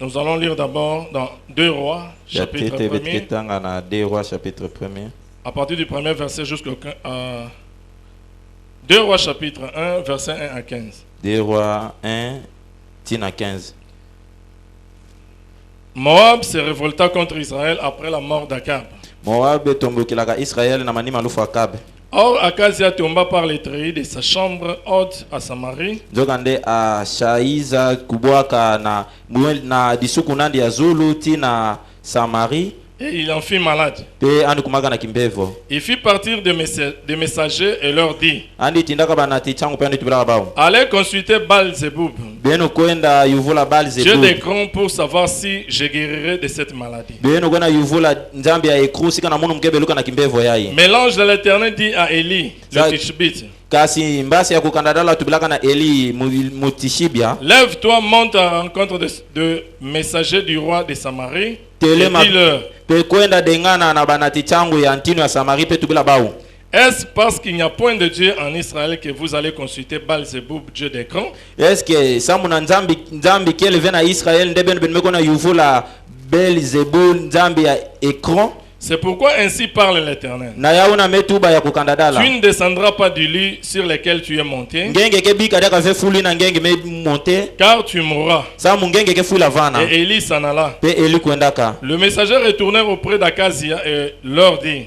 Nous allons lire d'abord dans 2 Rois, chapitre 1er. 2 Rois, chapitre 1er. À partir du premier verset jusqu'au 2 Rois, chapitre 1, verset 1 à 15. 2 Rois 1, 10 à 15. Moab se révolta contre Israël après la mort d'Akab. Moab tombokilaka Israël na manima lufu Akab. Or, Akazia tomba par les treillis de sa chambre haute à Samarie. Jogande a Shaiza kubwaka na disuku nandi ya Zulu tina Samarie. Et il en fit malade. Pe andi kumaga na kimbevo. Il fit partir des messagers et leur dit: Andi tindaka banati changu pe andi tubila bao. Allez consulter Baal-Zébub, Beno kwenda yuvula Baal-Zébub. Dieu d'Écron, pour savoir si je guérirai de cette maladie. Beno kwenda yuvula nzambi ya Ekru sika na munu mkebe luka na kimbevo yayi. Mais l'ange de l'Éternel dit à Élie, le Tishbite: kasi mbasi ya kukandadala tubilaka na Eli mutishibia. Lève-toi, monte à la rencontre de messagers du roi de Samarie. Telema dis-leur: pe kwenda dengana na banati changu ya ntino ya Samarie pe tubila bao. Est-ce parce qu'il n'y a point de Dieu en Israël que vous allez consulter Baal-Zébub, Dieu d'Écron? Est-ce que samuna nzambi kele vena Israël ndeben ben mekona yuvula Beelzebul nzambi ya Ekron? C'est pourquoi ainsi parle l'Éternel. Na yauna metuba ya kukandadala. Tu ne descendras pas du lit sur lequel tu es monté, ngenge ke bika daka fe fuli na ngenge me monter, car tu mourras. sa mungenge ke fula vana. Et Élie s'en alla. Pe Eli kwendaka. Le messager retournèrent auprès d'Akazia et leur dit,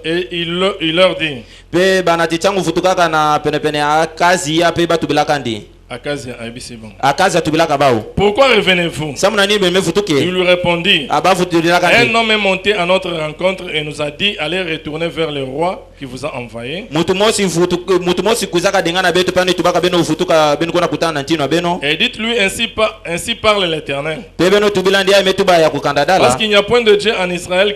il leur dit, Pe banati changu futukaka na penepene ya kazi ya pe batubilaka ndi. Akazia, c'est bon. Akaza tubilaka bao. Pourquoi revenez-vous? Samuna ni be me futuke. Il lui répondit: Aba futulaka ndi. Un homme est monté à notre rencontre et nous a dit: allez retourner vers le roi qui vous a envoyé. Mutumosi kuzaka dengana betu pani tubaka beno futuka beno kona kutana na ntino beno. Et dites-lui ainsi parle l'Éternel. Pe beno tubilandi ya metuba ya kukandadala. Parce qu'il n'y a point de Dieu en Israël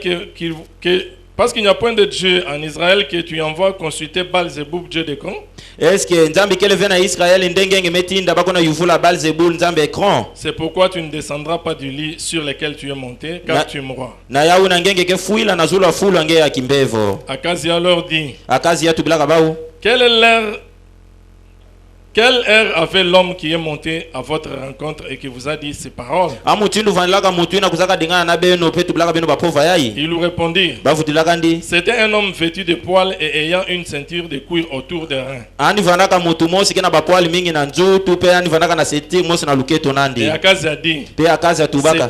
parce qu'il n'y a point de Dieu en Israël que tu envoies consulter Baal-Zébub, Dieu d'Écron. Est-ce que nzambi kele vena Israël ndengenge metinda bakona yuvula Baal-Zebul nzambi Ekron? C'est pourquoi tu ne descendras pas du lit sur lequel tu es monté, car tu mourras. Na yauna ngenge ke fuila na zula fulu nge ya kimbevo. Akazia leur dit: Akazia tubilaka bao. Quelle heure avait l'homme qui est monté à votre rencontre et qui vous a dit ces paroles? Amutindu vanilaka mutuina kuzaka dengana na beno pe tubilaka beno bapova yayi. Il lui répondit: Bafutilaka ndi. C'était un homme vêtu de poils et ayant une ceinture de cuir autour des reins. Ani vanaka mutu mosi kena bapwali mingi na nzutu pe ani vanaka na seti mosi na luketo nandi. Et Akazia dit: Pe Akazia tubaka.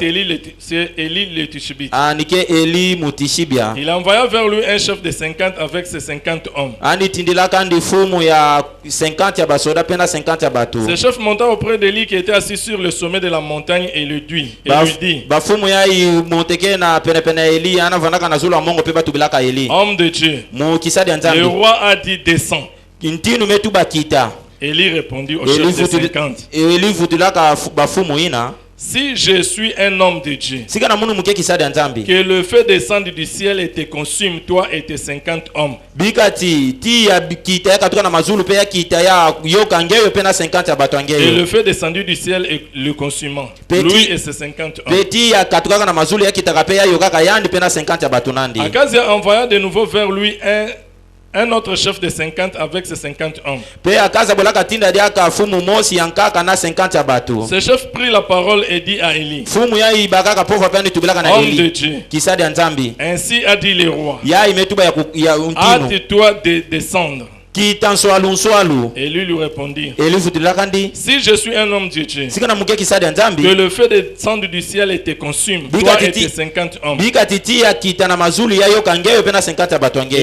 C'est Élie le Tishbite. Anike Eli mutishibia. Il envoya vers lui un chef de 50 avec ses 50 hommes. Ani tindilaka ndi fumu ya 50 ya basoda pena 50 ya bato. Ce chef monta auprès d'Élie qui était assis sur le sommet de la montagne et lui dit: bafumu ya monteke na penepene Eli ana vanaka na zulu mongo pe batu bilaka Eli. Homme de Dieu, le roi a dit: descends. Intinu metu bakita. Élie répondit au chef de 50: Eli vutulaka bafumu ina. Si je suis un homme de Dieu, que le feu descende du ciel et te consume, toi et tes 50 hommes. Et le feu descendu du ciel et le consumant, lui et ses 50 hommes. Akazia envoya de nouveau vers lui un autre chef de 50 avec ses 50 hommes. Ce chef prit la parole et dit à Élie: homme de Dieu, ainsi a dit le roi, hâte-toi de descendre. Et lui répondit: si je suis un homme de Dieu, que le feu descende du ciel et te consume, toi et tes 50 hommes. Et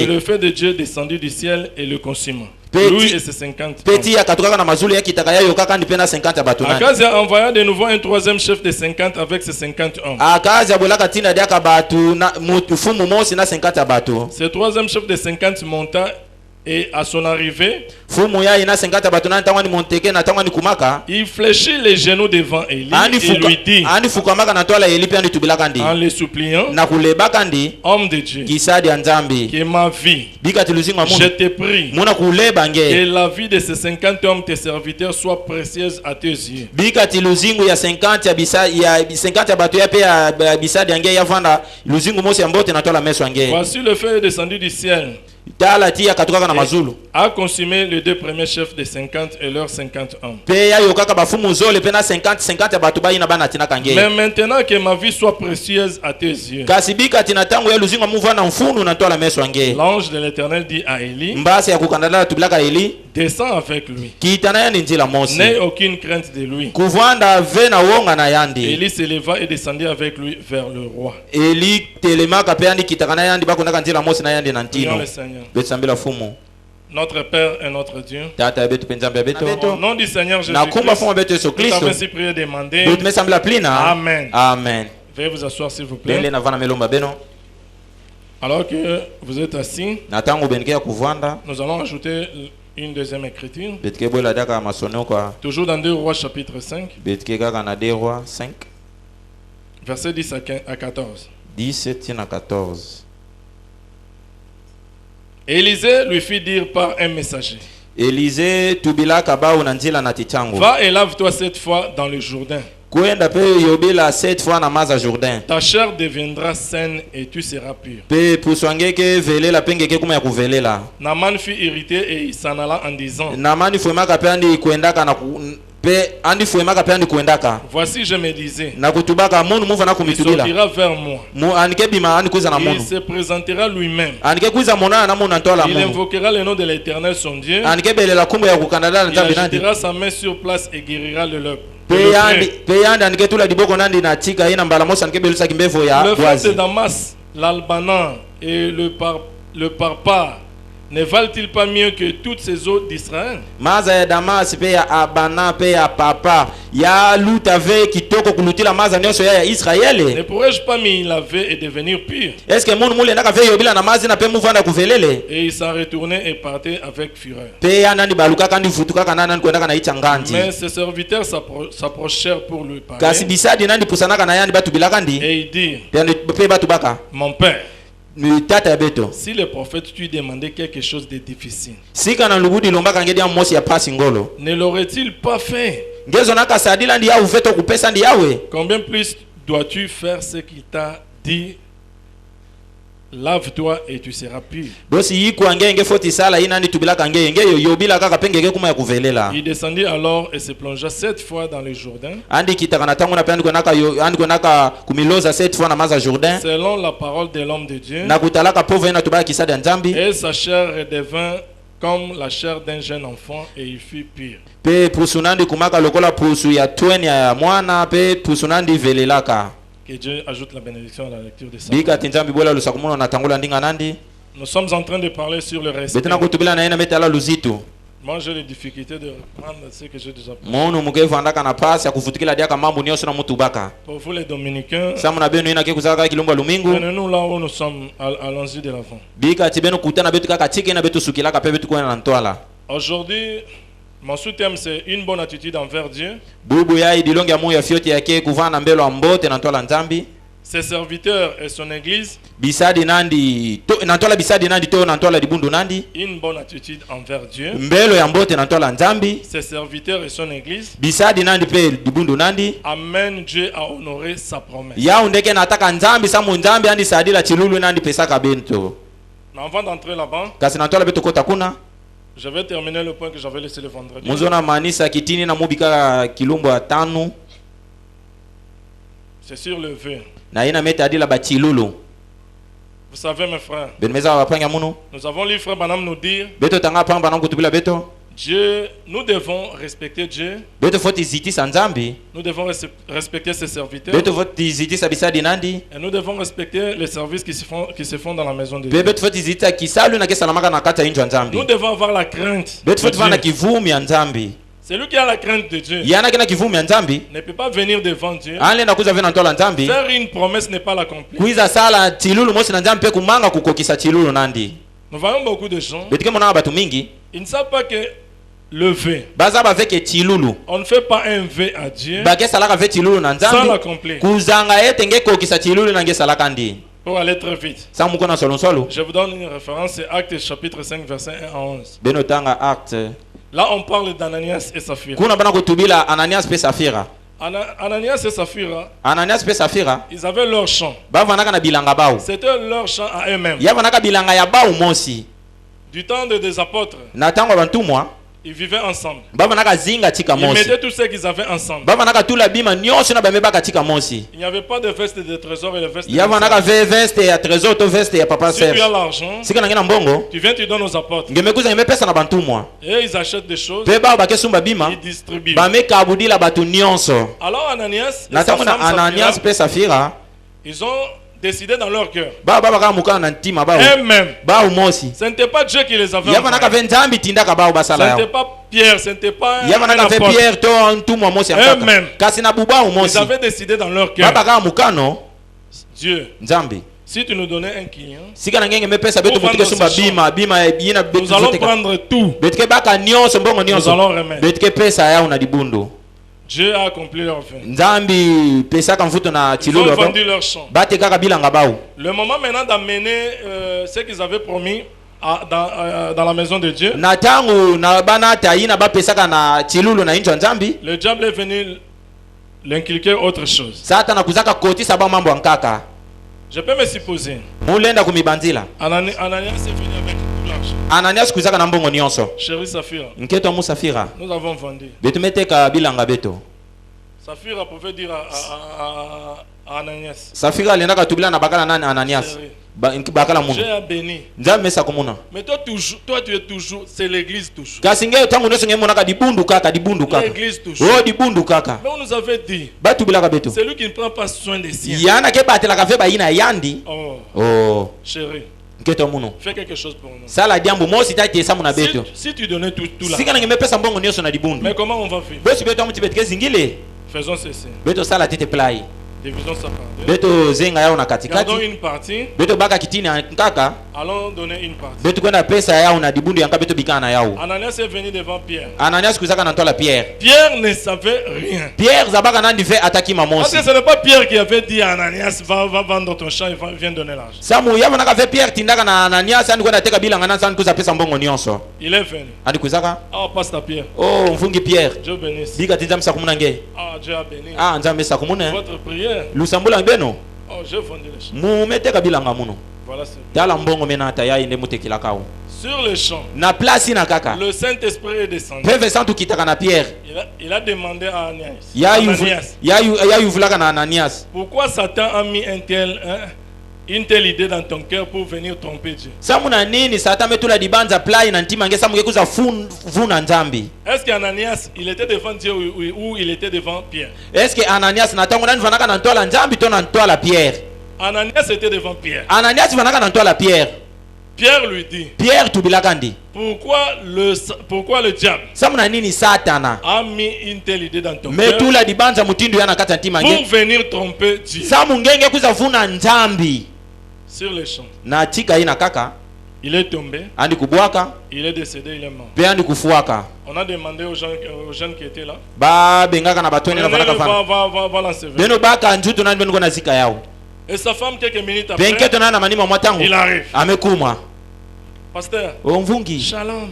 le feu de Dieu descendu du ciel et le consume, lui et ses 50 hommes. Akazia envoya de nouveau un troisième chef de 50 avec ses 50 hommes. Ce troisième chef de 50 monta. Et à son arrivée, il fléchit les genoux devant Élie et lui dit, en le suppliant: homme de Dieu, que ma vie, je te prie, que la vie de ces 50 hommes, tes serviteurs, soit précieuse à tes yeux. Voici le feu descendu du ciel a consumé les 2 premiers chefs de 50 et leurs 50 hommes. Mais maintenant que ma vie soit précieuse à tes yeux, l'ange de l'Éternel dit à Élie, descends avec lui. N'aie aucune crainte de lui. Élie se leva et descendit avec lui vers le roi. Prions le Seigneur. Notre Père et notre Dieu, au nom du Seigneur Jésus-Christ, nous avons ainsi prié et demandé. Amen. Amen. Veuillez vous asseoir s'il vous plaît. Alors que vous êtes assis, nous allons ajouter une deuxième écriture. Toujours dans 2 Rois chapitre 5, verset 10 à 14. 17 à 14. Élisée lui fit dire par un messager, Élisée va et lave-toi 7 fois dans le Jourdain. Ta chair deviendra saine et tu seras pur. Naaman fut irrité et il s'en alla en disant, voici, je me disais, il sortira vers moi, il se présentera lui-même, il invoquera le nom de l'Éternel son Dieu, il agitera sa main sur place et guérira le leurre. Le fils de Damas, l'Albanan et le Parpar ne valent-ils pas mieux que toutes ces eaux d'Israël? Ne pourrais-je pas m'y laver et devenir pur? Et il s'en retournait et partait avec fureur. Mais ses serviteurs s'approchèrent pour lui parler. Et il dit, mon père, si le prophète lui demandait quelque chose de difficile, ne l'aurait-il pas fait? Combien plus dois-tu faire ce qu'il t'a dit? Lave-toi et tu seras pur. Il descendit alors et se plongea 7 fois dans le Jourdain, selon la parole de l'homme de Dieu, et sa chair redevint comme la chair d'un jeune enfant et il fut pur. Que Dieu ajoute la bénédiction à la lecture de ça. Nous sommes en train de parler sur le respect. Moi j'ai des difficultés de reprendre ce que j'ai déjà parlé. Pour vous les Dominicains, prenez-nous là où nous sommes, allons-y de l'avant. Aujourd'hui, mon sous-thème c'est une bonne attitude envers Dieu. Ses serviteurs et son église. Une bonne attitude envers Dieu. Ses serviteurs et son église. Amène Dieu à honorer sa promesse. Avant d'entrer là-bas, je vais terminer le point que j'avais laissé le vendredi. C'est sur le vœu. Vous savez mes frères, nous avons lu frère Branham nous dire, Dieu, nous devons respecter Dieu. Nous devons respecter ses serviteurs. Et nous devons respecter les services qui se font dans la maison de Dieu. Nous devons avoir la crainte de Dieu. Celui qui a la crainte de Dieu ne peut pas venir devant Dieu. Faire une promesse n'est pas l'accomplir. Nous voyons beaucoup de gens, ils ne savent pas que le vœu, on ne fait pas un vœu à Dieu sans l'accomplir. Pour aller très vite, je vous donne une référence, c'est Actes chapitre 5 verset 1 à 11. Là on parle d'Ananias et Saphira. Ananias et Saphira, ils avaient leur champ. C'était leur champ à eux-mêmes. Du temps des apôtres, ils vivaient ensemble. Ils mettaient tout ce qu'ils avaient ensemble. Il n'y avait pas de veste de trésor et de veste de trésor. Si tu as l'argent, tu viens, tu donnes aux apôtres. Et ils achètent des choses. Ils distribuent. Alors Ananias et Saphira, ils ont décidé dans leur cœur. Eux-mêmes. Ce n'était pas Dieu qui les avait envoyés. Ce n'était pas Pierre, ce n'était pas eux-mêmes. Ils avaient décidé dans leur cœur. Dieu, si tu nous donnais un client, nous allons prendre tout. Nous allons remettre. Dieu a accompli leur fin. Ils ont vendu leur champ. Le moment maintenant d'amener ce qu'ils avaient promis dans la maison de Dieu, le diable est venu l'inculquer autre chose. Je peux me supposer. Ananias est venu avec tout l'argent. Chérie Saphira, nous avons vendu. Saphira pouvait dire à Ananias, Dieu a béni. Mais toi tu es toujours, c'est l'église toujours. L'église toujours. Mais on nous avait dit, c'est lui qui ne prend pas soin des siens. Oh, chérie, fais quelque chose pour nous. Si tu donnais tout là, mais comment on va vivre? Faisons ceci. Divisons ça par deux. Gardons une partie. Allons donner une partie. Ananias est venu devant Pierre. Pierre ne savait rien. Parce que ce n'est pas Pierre qui avait dit à Ananias, va vendre ton champ et viens donner l'argent. Il est venu. Oh, pasteur Pierre. Dieu bénisse. Ah, Dieu a béni. Votre prière. Oh, j'ai vendu le champ. Voilà ce. Sur le champ, le Saint-Esprit est descendu. Il a demandé à Ananias, pourquoi Satan a mis une telle idée dans ton cœur pour venir tromper Dieu? Est-ce qu'Ananias il était devant Dieu ou il était devant Pierre? Ananias était devant Pierre. Pierre lui dit, pourquoi le diable a mis une telle idée dans ton cœur pour venir tromper Dieu? Sur le champ, il est tombé, il est décédé, il est mort. On a demandé aux jeunes qui étaient là, va l'ensevelir. Et sa femme, quelques minutes après, il arrive. Pasteur, Shalom.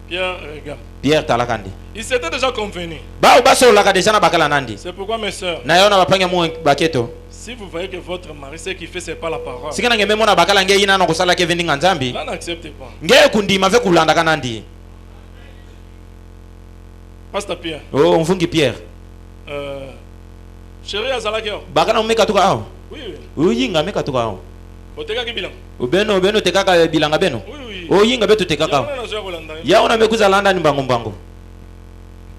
Pierre regarde. Il s'était déjà convenu. C'est pourquoi mes soeurs, si vous voyez que votre mari, ce qu'il fait, c'est pas la parole, là, n'acceptez pas. Pasteur Pierre. Chérie Azalakio. Oui. Oteka kibilang. Ubeno tekaka bilanga beno. Oui. Oyinga betu tekaka. Yaona mekuza landa ni mbango.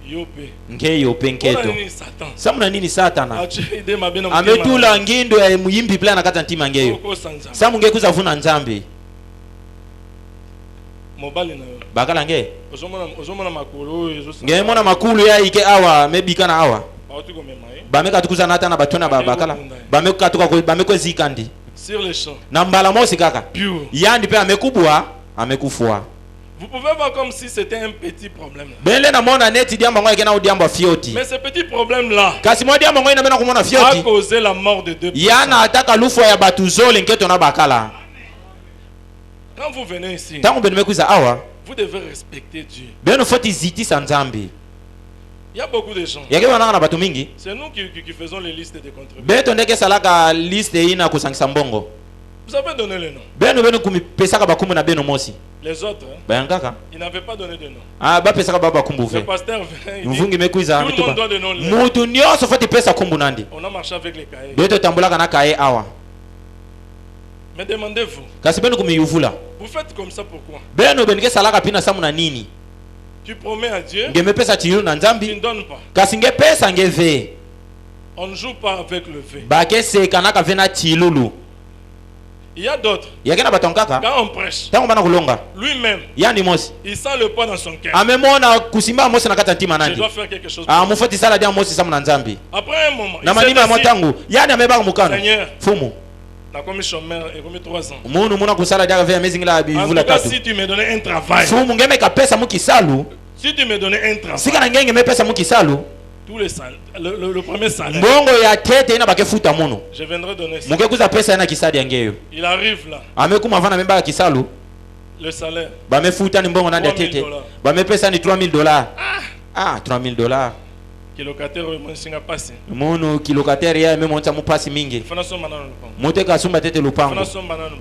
Yope. Yope nketo. Samuna nini satana? Ametula ngindo ya muyimbi plan nakata ntima ngeyo. Samu ngekuza vuna nzambi. Mobali na yo. Bakala nge. Ozomona makulu ngemona makulu ya ike awa mebikana awa. Bameka tukuza nata na batona bakala. Bameka tuka bameko zikandi. Sur les champs. Na mbala mosi kaka. Yandi pe amekubwa, amekufua. Vous pouvez voir comme si c'était un petit problème. Mais ce petit problème là a causé la mort de deux personnes. Quand vous venez ici, vous devez respecter Dieu. Il y a beaucoup de gens. C'est nous qui faisons les listes de contributions. Vous avez donné le nom. Beno pesaka bakumbu na beno mosi. Les autres, ils n'avaient pas donné de nom. Ah, ba pesaka baba kumbu Le ve. pasteur Mvungi mekuiza tout le monde doit donner le nom. Mutu nyoso fati pesa kumbu nandi. On a marché avec les cahiers. Beto tambulaka na kaye awa. Mais demandez-vous. Kasi beno kumiyuvula. Vous faites comme ça pourquoi? Beno benike salaka pina samu na nini? Tu promets à Dieu. Ngeme pesa chiru na nzambi. Tu ne donnes pas. Kasi nge pesa ngeve. On ne joue pas avec le V. Bake se kanaka vena chilulu. Il y a d'autres. Quand on prêche, lui-même, il sent le poids dans son cœur. Je dois faire quelque chose. Après un moment, il Seigneur, t'as commis chômeur et commis 3 ans. En tout cas, si tu me donnais un travail, si tu me donnais un travail, tout le premier salaire, je viendrai donner ça. Il arrive là. Le salaire, $3,000. Ah, $3,000. Kilocataire, kilocataire ya même monta mupasi mingi. Moteka sumba tete lupango.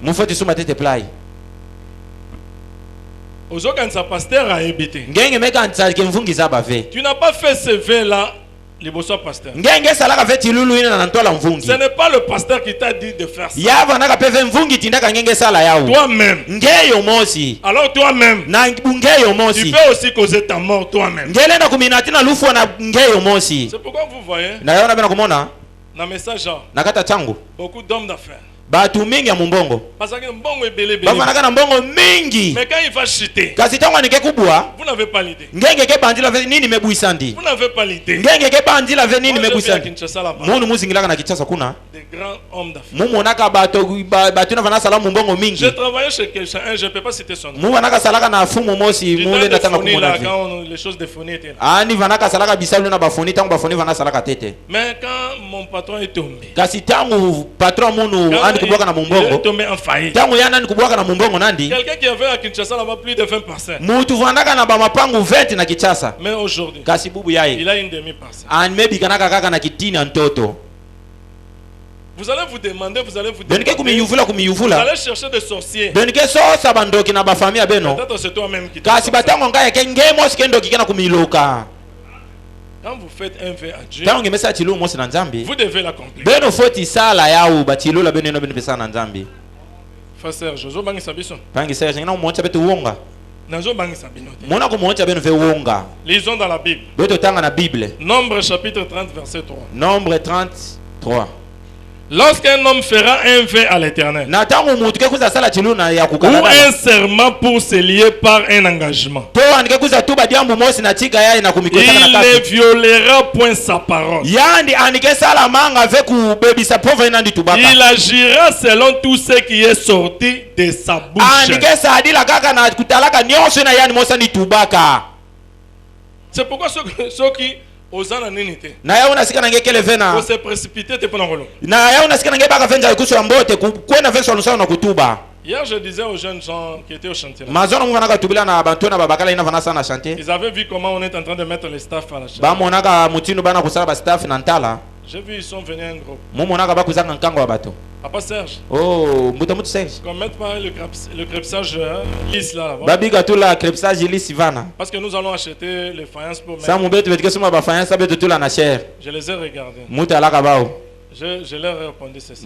Mufati sumba tete play. Tu n'as pas fait ce vœu là. Ce n'est pas le pasteur qui t'a dit de faire ça. Toi-même. Alors toi-même, tu peux aussi causer ta mort toi-même. C'est pourquoi vous voyez dans le message, beaucoup d'hommes d'affaires. Batu mingi ya mbongo. Bafanaka na mbongo mingi. Mais quand il va chuter, kasi tango nike kubwa, vous n'avez pas l'idée. Ngenge ke bandila ve nini mebuisandi. Vous n'avez pas l'idée. Ngenge ke bandila ve nini mebuisandi. Munu muzingilaka na Kinshasa kuna. Des grands hommes d'affaires. Mumu naka batu na vana salamu mbongo mingi. Je travaillais chez quelqu'un, je ne peux pas citer son nom. Mumu naka salaka na fumu mosi, mule na tanga kumona. Quand les choses de phonie étaient là. Ani vanaka salaka bisalu na bafoni tango bafoni vana salaka tete. Mais quand mon patron est tombé. Kasi tango patron munu kubwaka na mbongo. Tombé en faillite. Tango yana ni kubwaka na mbongo nandi. Quelqu'un qui avait à Kinshasa là-bas plus de 20%. Mutu vanaka na ba mapangu 20 na Kinshasa. Mais aujourd'hui, kasi bubu yae. Il a une demi-parcelle. An maybe kanaka kaka na kitini antoto. Vous allez vous demander, vous allez chercher des sorciers. Peut-être c'est toi-même qui kasi batango ngaya ke ngemo sikendo kikena kumiloka. Quand vous faites un vœu à Dieu, vous devez l'accomplir. Frère Serge, je bangi sabiso. Lisons dans la Bible. Nombre chapitre 30 verset 3. Nombre 33. Lorsqu'un homme fera un vœu à l'Éternel, ou un serment pour se lier par un engagement, il ne violera point sa parole. Il agira selon tout ce qui est sorti de sa bouche. C'est pourquoi ceux qui faut se précipiter pour hier, je disais aux jeunes gens qui étaient au chantier. Ils avaient vu comment on est en train de mettre les staffs à la chaîne. J'ai vu, ils sont venus un groupe. Papa Serge. Oh, Serge. Qu'on mette pas le crépsage lisse là. Parce que nous allons acheter les faïences pour mettre. Je les ai regardés. Je leur ai répondu ceci.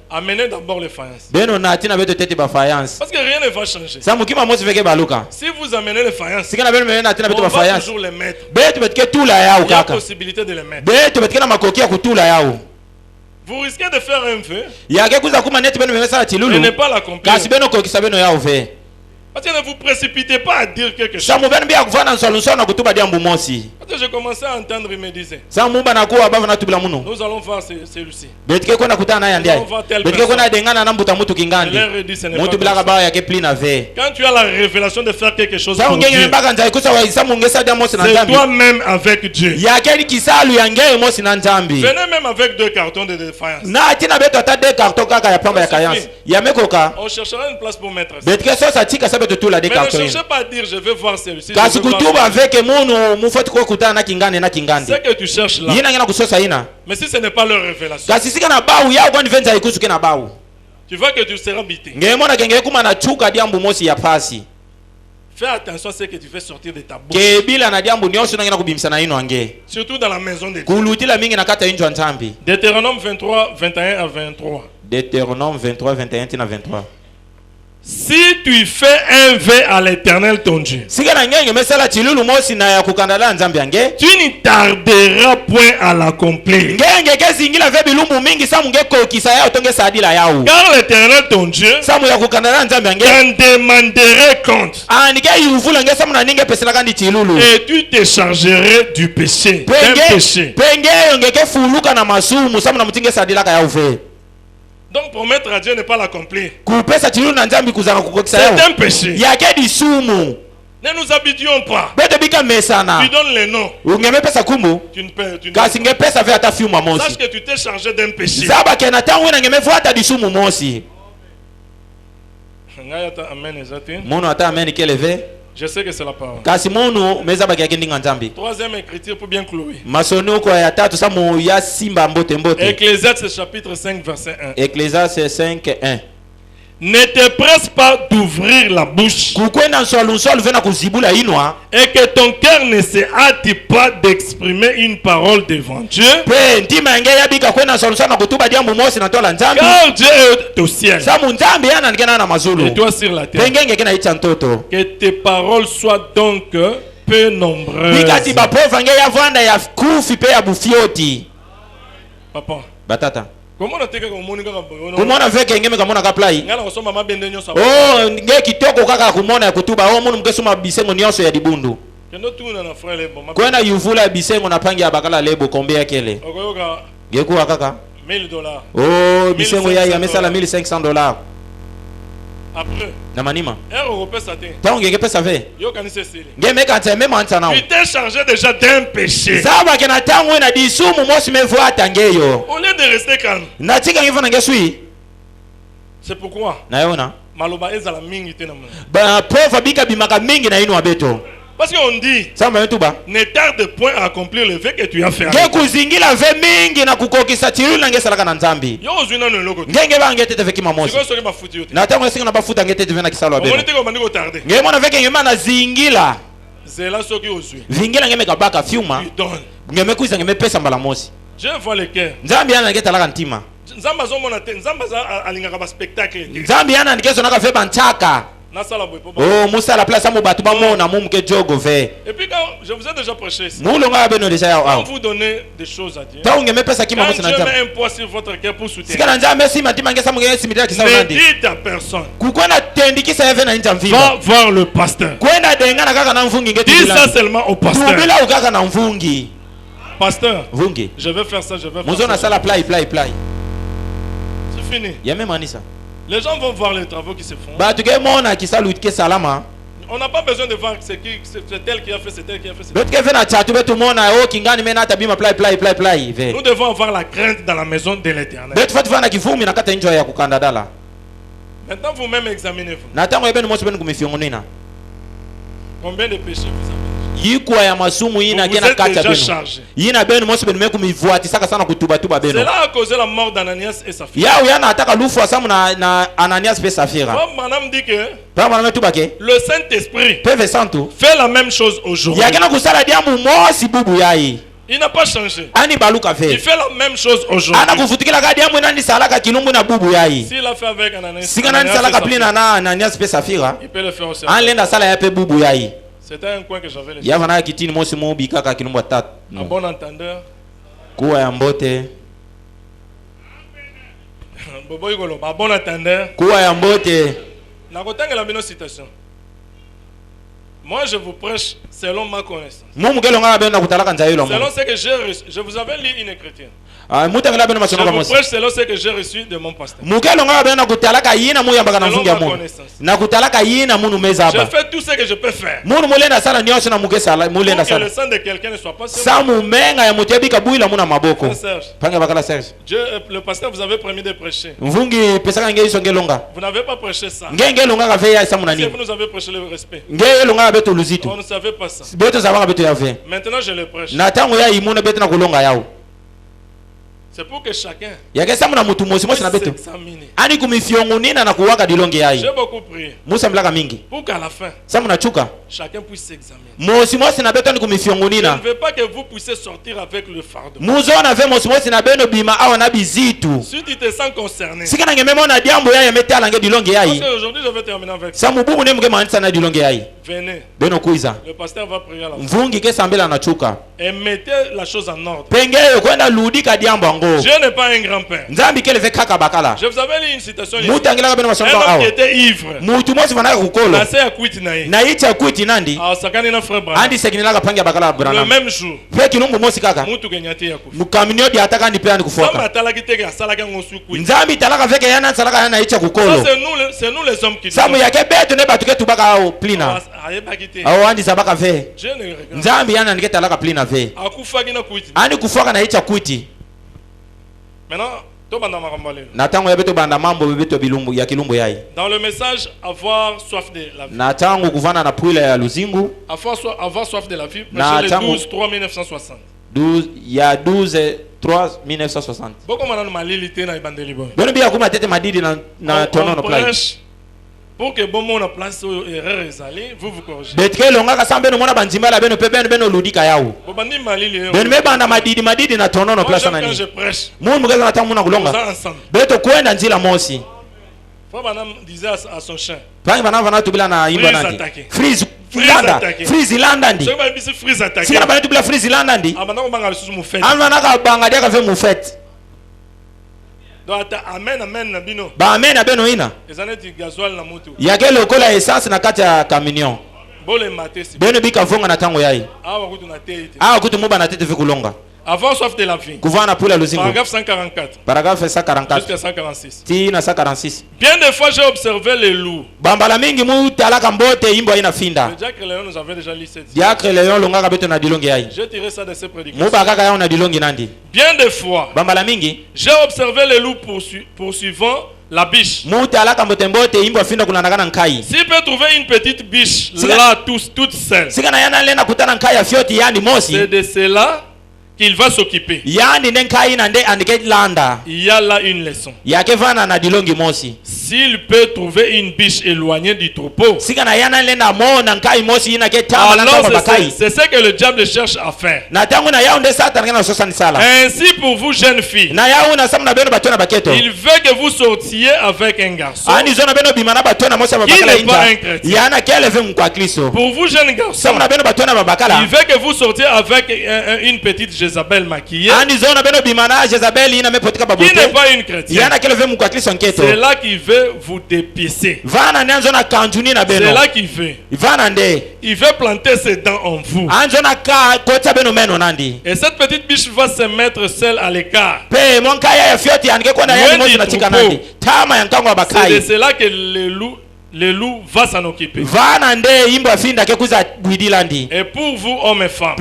Amenez d'abord les faïences. Parce que rien ne va changer. Si vous amenez les faïences, on va toujours les mettre. Il y a la possibilité de les mettre. Vous risquez de faire un vœu et ne pas l'accomplir. Parce que ne vous précipitez pas à dire quelque chose. Parce que j'ai commencé à entendre, il me disait, nous allons voir celui-ci. Nous allons voir telle personne. Je leur ai dit, ce n'est pas comme ça. Quand tu as la révélation de faire quelque chose pour Dieu, c'est toi-même avec Dieu. Venez même avec 2 cartons de défaillance. On cherchera une place pour mettre ça. Mais ne cherchez pas à dire je vais voir celui-ci. Ce que tu cherches là. Mais si ce n'est pas leur révélation, Tu vois que tu seras bité. Fais attention à ce que tu fais sortir de ta bouche. Surtout dans la maison de Dieu. Deutéronome 23, 21 à 23. Deutéronome 23, 21 à 23. Si tu fais un vœu à l'Éternel ton Dieu, tu ne tarderas point à l'accomplir. Car l'Éternel ton Dieu t'en demanderait compte. Et tu te chargerais du péché. Donc promettre à Dieu ne pas l'accomplir, c'est un péché. Ne nous habituons pas. Tu donnes les noms. Tu ne peux. Sache que tu t'es chargé d'un péché. Amen. Je sais que c'est la parole. Troisième écriture pour bien clouer. Ecclésiaste chapitre 5 verset 1. Ecclésiaste 5, 1. Ne te presse pas d'ouvrir la bouche et que ton cœur ne se hâte pas d'exprimer une parole devant Dieu, car Dieu est au ciel et toi sur la terre. Que tes paroles soient donc peu nombreuses. Papa, comment on a fait $1000. Oh, bisengo ya yamesala $1500. Après, tu t'es chargé déjà d'un péché. Au lieu de rester calme, c'est pourquoi parce qu'on dit ne tarde point à accomplir le vœu que tu as fait. Je vois le cœur. Oh, Moussa la place à mon bâtiment, mon amour, que Djogo fait. Et puis quand je vous ai déjà prêché ça, quand vous donnez des choses à Dieu, quand Dieu met un poids sur votre cœur pour soutenir, ne dites à personne, va voir le pasteur. Dis ça seulement au pasteur. Pasteur, je vais faire ça, je vais faire ça. C'est fini. Les gens vont voir les travaux qui se font. On n'a pas besoin de voir c'est tel qui a fait, c'est tel qui a fait. Nous devons avoir la crainte dans la maison de l'Éternel. Maintenant, vous-même examinez-vous. Combien de péchés vous avez? Vous êtes déjà chargé. Cela a causé la mort d'Ananias et Saphira. Madame dit que le Saint-Esprit fait la même chose aujourd'hui. Il n'a pas changé. Il fait la même chose aujourd'hui. S'il a fait avec Ananias et Saphira, il peut le faire aussi. C'était un coin que j'avais laissé. À bon entendeur. À bon entendeur. Moi je vous prêche selon ma connaissance. Selon ce que j'ai reçu. Je vous avais lu une écriture. Je vous prêche selon ce que j'ai reçu de mon pasteur. Selon ma connaissance. Je fais tout ce que je peux faire pour que le sang de quelqu'un ne soit pas sur moi. Serge, le pasteur vous avait promis de prêcher. Vous n'avez pas prêché ça. Si vous nous avez prêché le respect, on ne savait pas ça. Maintenant je le prêche. C'est pour que chacun yakesa mutu mosi mosi na beto ani kumifyongunina na kuwaka dilonge yayi. J'ai beaucoup prié Musa mlaka mingi pour qu'à la fin sa munachuka chacun puisse s'examiner. Mosi mosi na beto ni kumifyongunina. Je ne veux pas que vous puissiez sortir avec le fardeau. Muzona ve mosi mosi na beno bima awa na bizitu. Si tu te sens concerné, sikana ngememo na diambo yayi metala nge dilonge yayi. Parce aujourd'hui je vais terminer avec sa mubugu ne muge manisa na dilonge yayi. Venez. Beno kuiza. Le pasteur va prier à la fin. Mvungi ke sambela na chuka. Et mettez la chose en ordre. Pengeyo kwenda ludika diambo ngo. Dieu n'est pas un grand-père. Nzambi kele ve kaka bakala. Je vous avais lu une citation. Mutangila beno masonga awa. Un homme qui était ivre. Mutu mosi vanaka kukolo. Na se akuiti na ye. Na ichi akuiti nandi. Ah sakani na frère Branham. Andi sekinila pangia bakala Branham. Le même jour. Fe kilungu mosi kaka. Mutu kenyati yakufa. Mukaminyo di ataka ndi peani kufoka. Sama talaki teke asalaka ngosu kuiti. Nzambi talaka veke yana salaka yana ichi kukolo. C'est nous les hommes qui. Samu yake beto ne batuke tubaka au plina. Au andi sabaka ve. Nzambi yana ndike talaka plina ve. Akufa kina kuiti. Ani kufoka na ichi kuiti. Maintenant natango yabeto banda mambo bebeto bilumbu ya kilumbu yayi. Dans le message avoir soif de la vie. Natango kuvana na puila ya luzingu. Avoir soif de la vie. Le 12/3/1960. 12/3/1960. Boko manano malilité na ibandeli boy. Bono biya kuma tete madidi na tonono plage. Pour que bon mon place erreur ezali, vous corrigez. Betke longa kasambe no mona banzimba la beno pebe beno ludika yawo. Bobandi malili. Beno me banda madidi na tonono place na ni. Mungu mugeza na tamu na kulonga. Beto kwenda nzila mosi. Frère Branham disait à son chien. Frère Branham vana tubila na imba nandi. Freeze Landa ndi. Freeze attaqué. Sika bana tubila freeze Landa ndi. Abana ko banga lisusu mu fête. Alwana ka banga dia ka fe mu fête. Amen na bino. Ba amen na beno ina. Ezaneti gasoil na moto. Yake lokola essence na kati ya camion. Bole matesi. Beno bika vonga na tango yayi. Awa kutu na tete. Awa kutu muba na tete fi kulonga. Avant soif de la vie. Kuvana pula luzingo. Paragraphe 144. Paragraphe 144. Jusqu'à 146. Ti na 146. Bien des fois j'ai observé les loups. Bambala mingi mu talaka mbote imbo ina finda. Diacre Léon nous avait déjà lu cette. Diacre Léon longa ka beto na dilongi yayi. J'ai tiré ça de ses prédications. Muba kaka ya na dilongi nandi. Bien des fois. Bambala mingi. J'ai observé les loups poursuivant la biche. Mu talaka mbote imbo finda kunana kana nkai. S'il peut trouver une petite biche là toute seule. Sika na yana lena kutana nkai ya fioti yani mosi. C'est de cela qu'il va s'occuper. Il y a là une leçon. S'il peut trouver une biche éloignée du troupeau, alors c'est ce que le diable cherche à faire. Ainsi pour vous jeunes filles, il veut que vous sortiez avec un garçon qui n'est pas un chrétien. Pour vous jeunes garçons, il veut que vous sortiez avec une petite Jézabel maquillée qui n'est pas une chrétienne. C'est là qu'il veut vous dépisser. C'est là qu'il veut. Il veut planter ses dents en vous. Et cette petite biche va se mettre seule à l'écart. C'est de cela que le loup va s'en occuper. Et pour vous, hommes et femmes,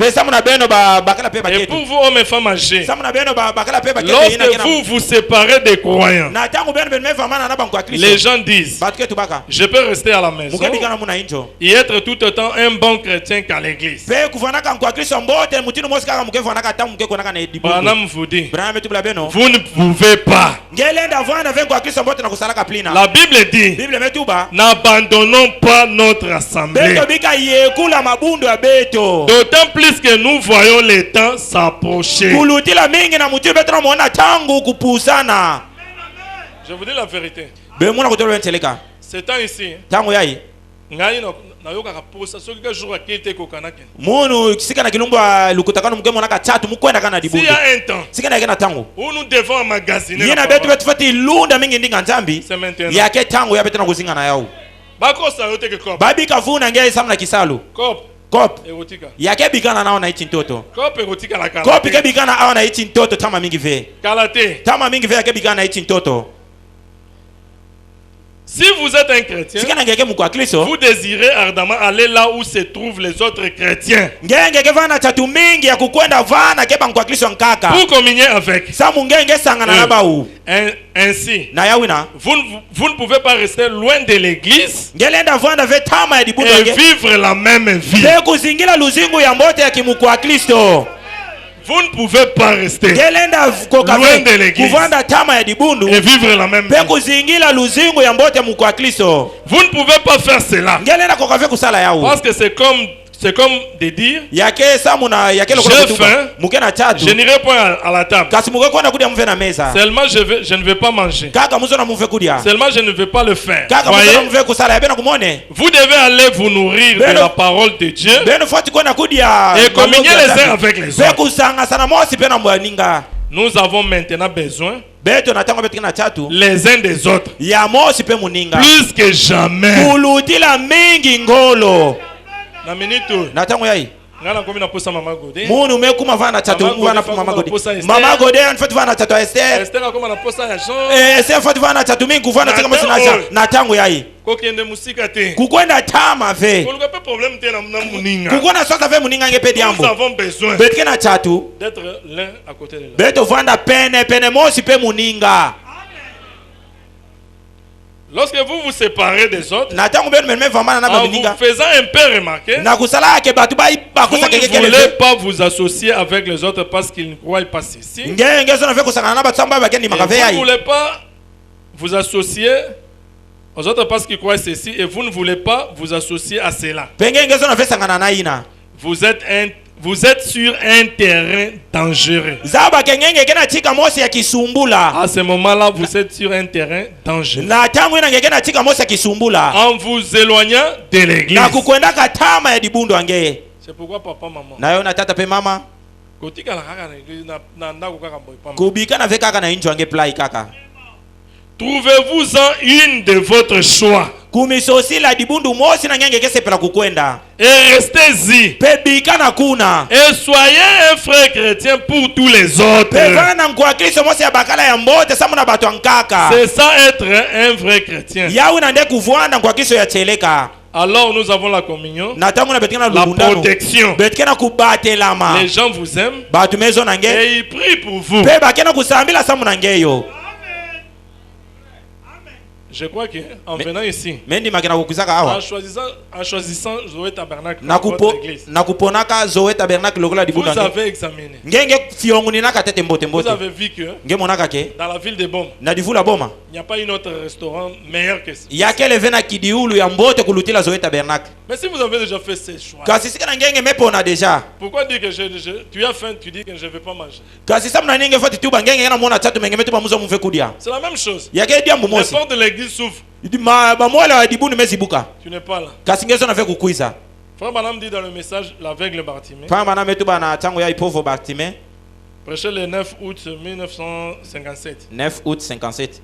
âgés, lorsque vous vous séparez des croyants, les gens disent, je peux rester à la maison et être tout autant un bon chrétien qu'à l'église. Branham vous dit, vous ne pouvez pas. La Bible dit, n'abandonnons pas notre assemblée. D'autant plus que nous voyons les temps s'approcher. Je vous dis la vérité. C'est temps ici. S'il y a un temps où nous devons emmagasiner la parole, c'est maintenant. Kop yake bikana nao na ichi ntoto. Kop erotika la kalate. Kop ke bikana awa na ichi ntoto tama mingi ve. Kalate. Tama mingi ve yake bikana na ichi ntoto. Si vous êtes un chrétien, vous désirez ardemment aller là où se trouvent les autres chrétiens pour communier avec. Ainsi, vous ne pouvez pas rester loin de l'église et vivre la même vie. Vous ne pouvez pas rester loin de l'église et vivre la même vie. Vous ne pouvez pas faire cela. Parce que c'est comme de dire j'ai faim, je n'irai pas à la table. Seulement je ne vais pas manger. Seulement je ne vais pas le faire. Voyez? Vous devez aller vous nourrir de la parole de Dieu et communier les uns avec les autres. Nous avons maintenant besoin les uns des autres plus que jamais. Na minute natango yai ngana komi na posa mama Gode munu mekuma vana tatu vana mama Gode anfati vana tatu Esther akoma na posa ya Jean Esther anfati vana tatu mingi vana tanga musina natango yai kokende musika te kukwenda tama ve kulikuwa pe problème te na muninga kukwenda sasa ve muninga ngepedi ambo nous avons besoin betke na tatu d'être l'un à côté de l'autre beto vanda pene mosi pe muninga. Lorsque vous vous séparez des autres, en vous faisant un peu remarquer, vous ne voulez pas vous associer avec les autres parce qu'ils ne croient pas ceci. Vous ne voulez pas vous associer aux autres parce qu'ils croient ceci et vous ne voulez pas vous associer à cela. Vous êtes sur un terrain dangereux. À ce moment-là, vous êtes sur un terrain dangereux. En vous éloignant de l'église. C'est pourquoi papa, maman. Trouvez-vous-en une de votre choix. Et restez-y. Et soyez un frère chrétien pour tous les autres. C'est ça être un vrai chrétien. Alors nous avons la communion, la protection. Les gens vous aiment et ils prient pour vous. Je crois qu'en venant ici, en choisissant Zoé Tabernacle pour votre église, vous avez examiné. Vous avez vu que dans la ville de Boma, il n'y a pas un autre restaurant meilleur que ça. Mais si vous avez déjà fait ces choix, pourquoi dire que tu as faim, tu dis que je ne vais pas manger? C'est la même chose. Les portes de l'église s'ouvrent. Tu n'es pas là. Frère Branham dit dans le message l'aveugle Bartimée, prêché le 9 août 1957. 9 août 57.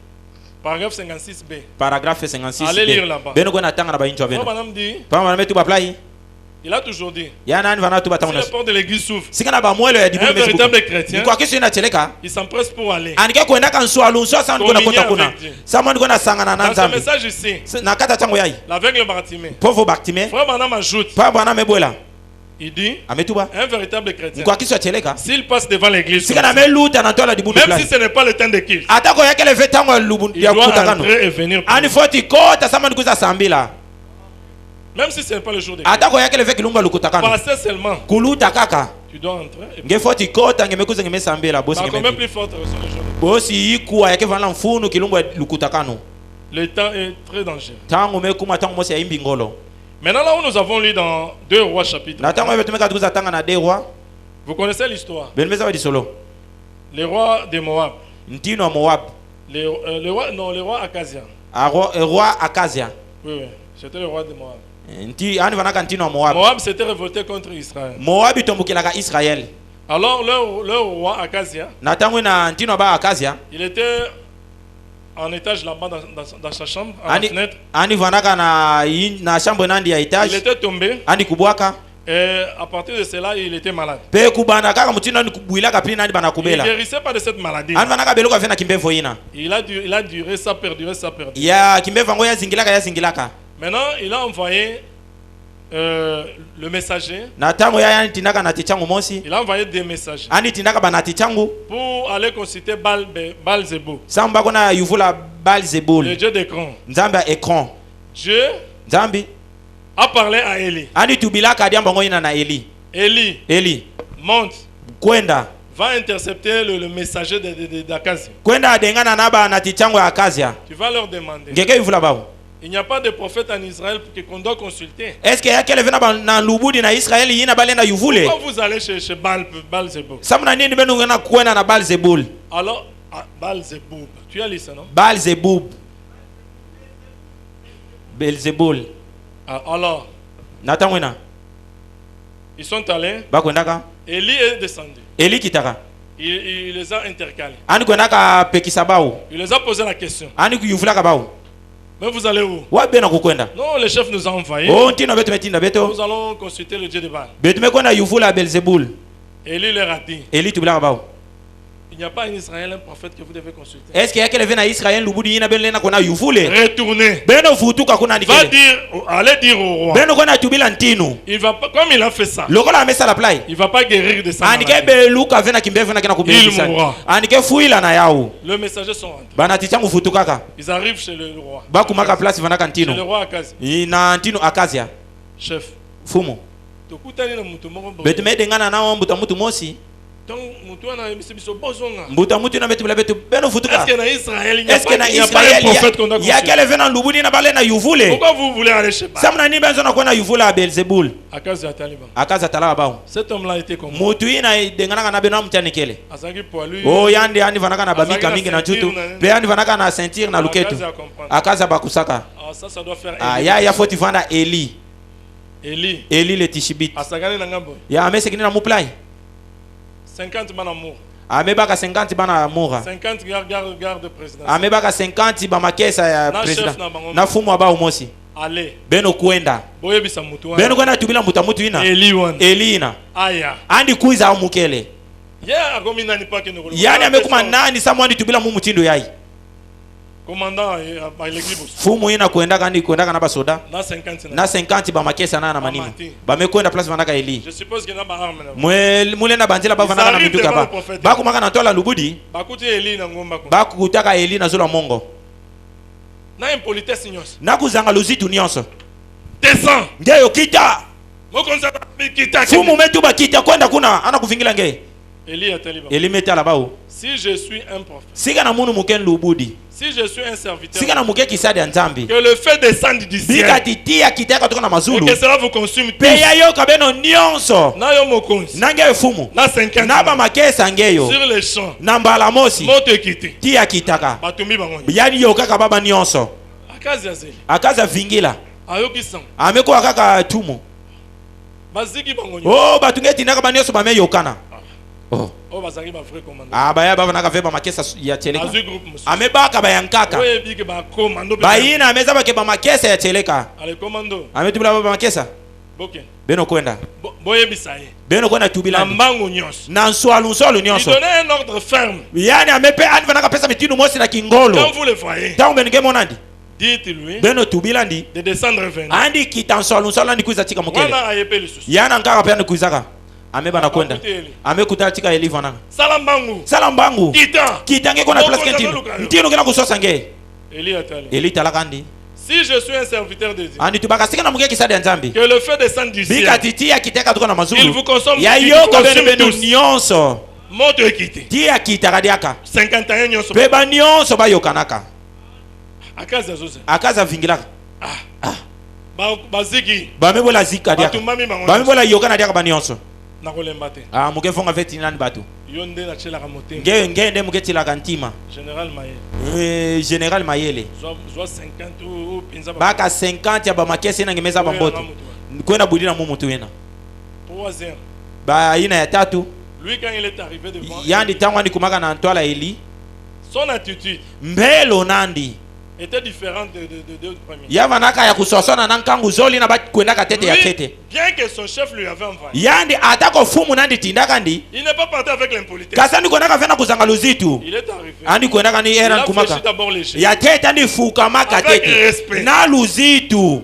Paragraphe 56b. Paragraphe 56b. Allez lire là-bas. Frère Branham dit, il a toujours dit, si la porte de l'église s'ouvre, un véritable chrétien, il s'empresse pour aller communier avec Dieu. Dans ce message ici, l'aveugle Bartimée, Frère Branham ajoute, il dit, un véritable chrétien, s'il passe devant l'église, même si ce n'est pas le temps de culte, il doit entrer et venir prier. Même si ce n'est pas le jour de culte, passer seulement, tu dois entrer et prier. Combien plus forte sont les jours de culte. Le temps est très dangereux. Maintenant, là où nous avons lu dans 2 Rois chapitre 1, vous connaissez l'histoire. Le roi de Moab. Le roi Akazia. Oui, c'était le roi de Moab. Moab s'était révolté contre Israël. Alors le roi Akazia, il était en étage là-bas dans sa chambre, à la fenêtre. Il était tombé. Et à partir de cela, il était malade. Il ne guérissait pas de cette maladie. Il a duré, ça perduré. Maintenant, il a envoyé le messager. Il a envoyé des messagers pour aller consulter Baal-Zébul, le dieu d'Écron. Dieu a parlé à Élie. Élie, monte va intercepter le messager d'Akazia. Kwenda dengana naba na tichango ya Akazia. Tu vas leur demander. Ngeke yuvula bao. Il n'y a pas de prophète en Israël qu'on doit consulter. Est-ce qu'il y a quelqu'un na lubudi na Israël yina balenda yuvule? Pourquoi vous allez chez Baal-Zeboul? Samuna nini benu ngena kwenda na Baal-Zeboul? Alors Baal-Zeboul. Tu as lu ça, non? Baal-Zeboul. Beelzeboul. Alors. Natangwena. Ils sont allés. Bakwendaka. Élie est descendu. Élie kitaka. Il les a intercalés. Ani kwendaka pekisa bao. Il les a posé la question. Ani kuyuvulaka bao. Mais vous allez où? Wabena kukwenda. Non, le chef nous a envoyés. Oh, ntino betu metinda beto. Nous allons consulter le Dieu de Baal. Betu mekwenda yuvula Beelzeboul. Élie leur a dit. Élie tubulaka bao. Il n'y a pas en Israël un prophète que vous devez consulter. Est-ce qu'il y a quelqu'un en Israël lubudi yina belena kona yuvule? Retournez. Beno futuka kuna ndikele. Va dire, allez dire au roi. Beno kona tubila ntino. Il va pas, comme il a fait ça. Lokola amesa la play. Il va pas guérir de ça. Andike beluka vena kimbevu na kina kubeli sana. Il mourra. Andike fuila na yao. Le messager sont rentrés. Bana tichangu futukaka. Ils arrivent chez le roi. Bakumaka place vanaka ntino. Chez le roi Akazia. Ina ntino Akazia. Chef. Fumo. Tokutani na mutu moko. Betume dengana na mbuta mutu mosi. Donc mutu ana biso bozonga. Mbuta mutu na betu betu beno futuka. Est-ce que na Israël il n'y a pas un prophète qu'on doit consulter? Il y a quel vena lubudi na balena yuvule. Pourquoi vous voulez aller chez Baal? Samna ni benzo na kwenda yuvula Beelzeboul. Akazia taliba. Akazia talaba bao. Cet homme là était comme mutu ina dengana na beno mtani kele. Azaki poilu. Oh yandi yani vanaka na bamika mingi na jutu. Pe yani vanaka na ceinture na luketu. Akazia bakusaka. Ah ça doit faire. Ah ya foti vanda Eli. Eli le Tishibit. Asagani na ngambo. Ya amese na muplai. 50 bana mour. Amebaka 50 bana moura. 50 garde président. Amebaka 50 ba makesa ya president. Na fumu aba umosi. Allez. Beno kwenda. Boyebisa mutu wana. Beno kwenda tubila mutu ina. Elina. Aya. Andi kuiza umukele. Ya agomina ni pake ngolo. Yani amekuma nani samwandi tubila mu mutindo yai. Commandant à l'église. Fumu ina kwenda kandi kwenda kana basoda. Na 50 ba makesa na manima. Ba mekwenda place vanaka Eli. Je suppose que na ba arme na. Mule na banzela ba vanaka na minduka ba. Ba kumaka na tola lubudi. Bakuti Eli na ngomba ko. Ba kutaka Eli na zola mongo. Na impolitesse nyonso. Na kuzanga luzitu nyonso. Descends. Ngeyo kita. Mokonza kita. Fumu metu ba kita kwenda kuna ana kuvingila nge. Eli metala bao. Si je suis un prophète. Sika na munu muken lubudi. Si je suis un serviteur. Sika na muke kisadi ya nzambi. Que le feu descende du ciel. Bika titia kiteka toka na mazulu. Et que cela vous consume tous. Peya yo kabeno nyonso. Na yo mokonzi. Nange fumu. Na 50. Na ba makesa ngeyo. Sur les champs. Na mbala mosi. Moto kiti. Tia kitaka. Batumbi bango. Yani yo kaka baba nyonso. Akazia zeli. Akazia vingila. Ayoki sang. Ameko kaka tumu. Baziki bango. Oh batungeti naka banyoso ba meyo kana. Oh. Oh bazaki ba frère commandant. Ah baya baba naka veba makesa ya teleka. Amebaka ba yankaka. Oye biki ba commando. Bayina ameza ba ke ba makesa ya teleka. Ale commando. Ametubila baba makesa. Boke. Beno kwenda. Boye bisaye. Beno kwenda tubila. Mbangu nyonso. Na nswalu nyonso. Il donnait un ordre ferme. Yani amepe ani vanaka pesa mitinu mosi na kingolo. Quand vous le voyez. Tangu benige monandi. Dites-lui. Beno tubila ndi. De descendre vers nous. Andi kitanswalu ndi kuiza tika mukele. Wana ayepe le susu. Yana ngaka pia kuizaka. Ameba na kwenda. Amekuta tika Eli vananga. Salambangu. Kita ngeko na place kentino. Ntino kena kusosa nge. Eli talakandi. Si je suis un serviteur de Dieu. Andi tubaka sika na muke kisadi ya nzambi. Que le feu descende du ciel. Bika titia kiteka tuko na mazulu. Il vous consomme. Ya yoko beno nyonso. Moto ekiti. Tia kitaka diaka. 51 nyonso. Beba nyonso ba yokanaka. Akaza zoze. Akaza vingilaka. Baziki. Bamebola zika diaka. Bamebola yokana diaka ba nyonso. Ah muke fonga veti nani batu. Yonde na chela ka motem. Ngende muke chela ka ntima. Général Mayele. Général Mayele. Zo 50 ou pinza ba. Baka 50 ya ba makese na ngemeza ba mboto. Kwenda budina mu mutu wena. Troisième. Ba ina ya tatu. Lui quand il est arrivé devant. Yandi tangwa ni kumaka na ntwala Eli. Son attitude. Mbelo nandi. Était différente de deux premiers. Yava naka ya kusosona na nkangu zoli na bati kwenda katete ya tete. Bien que son chef lui avait envoyé. Yandi atako fumu nandi tindaka ndi. Il n'est pas parti avec l'impolitesse. Kasani kwenda kafena kuzanga luzitu. Il est arrivé. Andi kwenda kani era kumaka. Ya tete andi fuka maka tete. Na luzitu.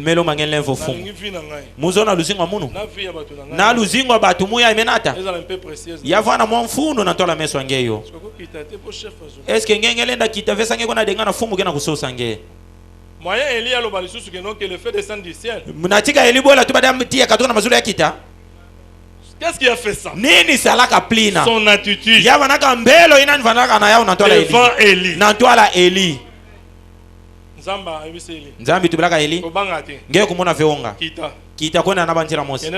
Melo mangele mfo fumu. Muzona luzingo munu. Na luzingo batu muya imenata. Yavana mfunu na tola meso ngeyo. Eske ngengele nda kitavesa ngeko na dengana fumu kena kusosa nge. moyen Eli a l'obalisou que le feu descend du ciel. Munatika Eli bola tu badam tia katona mazulu ya kita. Qu'est-ce qui a fait ça? Nini salaka plina. Son attitude. Ya vanaka mbelo ina vanaka na yao natwala Eli. Devant Eli. Natwala Eli. Nzamba ebise Eli. Nzambi tubulaka Eli. Obanga te. Ngeke kumona veonga. Kita kwenda na banjira mosi.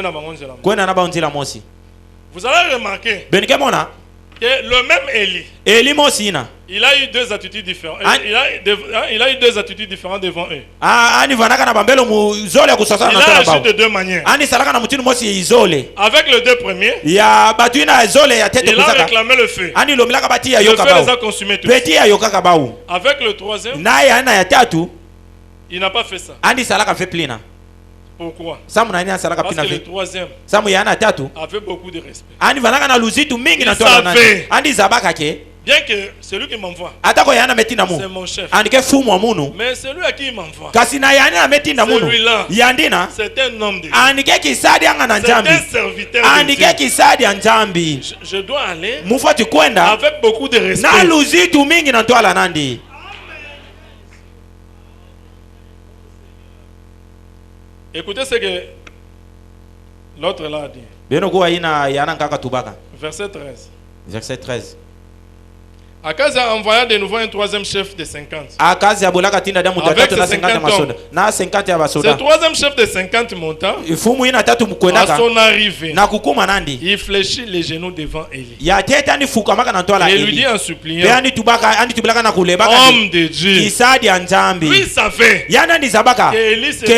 Kwenda na banjira mosi. Vous allez remarquer. Benike mona. Que le même Eli. Eli mosina. Il a eu deux attitudes différentes. Il a eu deux attitudes différentes devant eux. Ani vanaka na bambelo muzole kusasana na tala bao. Il a agi de deux manières. Ani salaka na mutinu mosi izole. Avec les deux premiers. Ya batuina izole ya tete kusaka. Il a réclamé le feu. Ani lomilaka bati ya yoka bao. Le feu les a consumés tous. Beti ya yoka kabao. Avec le troisième. Na ya tatu. Il n'a pas fait ça. Ani salaka fait plina. Pourquoi? Samu na salaka parce plina. Que le troisième. Samu ya na tatu. Avait beaucoup de respect. Ani vanaka na luzitu mingi na tola nani. Ani zabaka ke. Bien que celui qui m'envoie, c'est mon chef. Mais celui à qui il m'envoie, celui-là, c'est un homme de Dieu. C'est un serviteur de Dieu. Je dois aller avec beaucoup de respect. Écoutez ce que l'autre là a dit. Verset 13. Verset 13. Akaz a envoyé de nouveau un troisième chef de 50. Akaz a bolaka tinda damu avec 50 masoda. Na 50 ya basoda. Ce troisième chef de 50 monta. Ifumu ina tatu mkwendaka. À son arrivée. Na kukuma nandi. Il fléchit les genoux devant Eli. Ya teta ni fukamaka na tola Eli. Et lui dit en suppliant. Beani tubaka andi tubaka na kulebaka. Homme de Dieu. Kisadi anzambi. Lui savait. Yana ni zabaka. Que Eli c'est un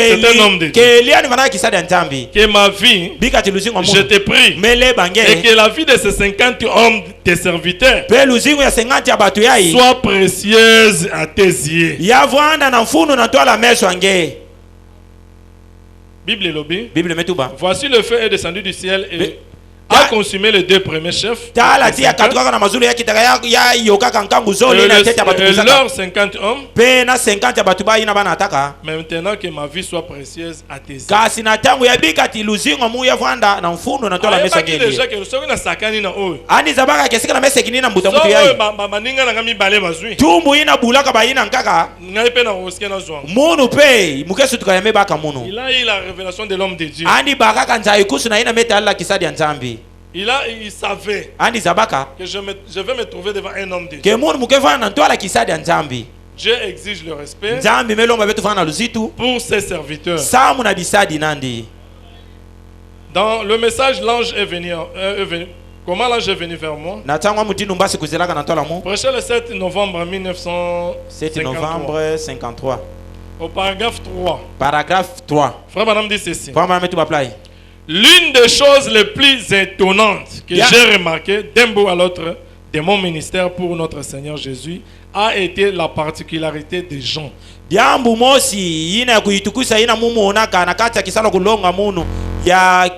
homme de Dieu. Que Eli ani vanaka kisadi anzambi. Que ma vie. Bika tiluzingo je te prie. Mele bange. Et que la vie de ces 50 hommes tes serviteurs. Pe luzingo ya 50 ya batu yai. Sois précieuse à tes yeux. Yavanda na mfunu na tola meso ange. Bible lobby. Bible metuba. Voici le feu est descendu du ciel et a consumé les deux premiers chefs. Tala tia katuka na mazulu ya kitaka ya yoka kankangu zoli na tete batu kuzaka. Leurs 50 hommes. Pe na 50 ya batu ba ina bana ataka. Maintenant que ma vie soit précieuse à tes yeux. Kasi na tangu ya bika tiluzingo mu ya vanda na mfunu na tola meso ange. Déjà que soki na sakani na oyo. Ani zabaka kesika na mese kinina mbuta mutu yai. Ba maninga na ngami bale bazui. Tumbu ina bulaka ba ina nkaka. Ngai pe na oske na zwa. Munu pe mukesu tukayame baka munu. Il a eu la révélation de l'homme de Dieu. Ani baka kanja ikusu na ina meta alla kisadi ya nzambi. Il savait que je vais me trouver devant un homme de Dieu. Dieu exige le respect pour ses serviteurs. Dans le message, l'ange est venu. Comment l'ange est venu vers moi? Prêché le 7 novembre 1953. Au paragraphe 3. Paragraphe 3. Frère Madame dit ceci. L'une des choses les plus étonnantes que j'ai remarquées d'un bout à l'autre de mon ministère pour notre Seigneur Jésus a été la particularité des gens. Jambo mosi ina kuitukusa ina mumu onaka na kati kisala kulonga munu ya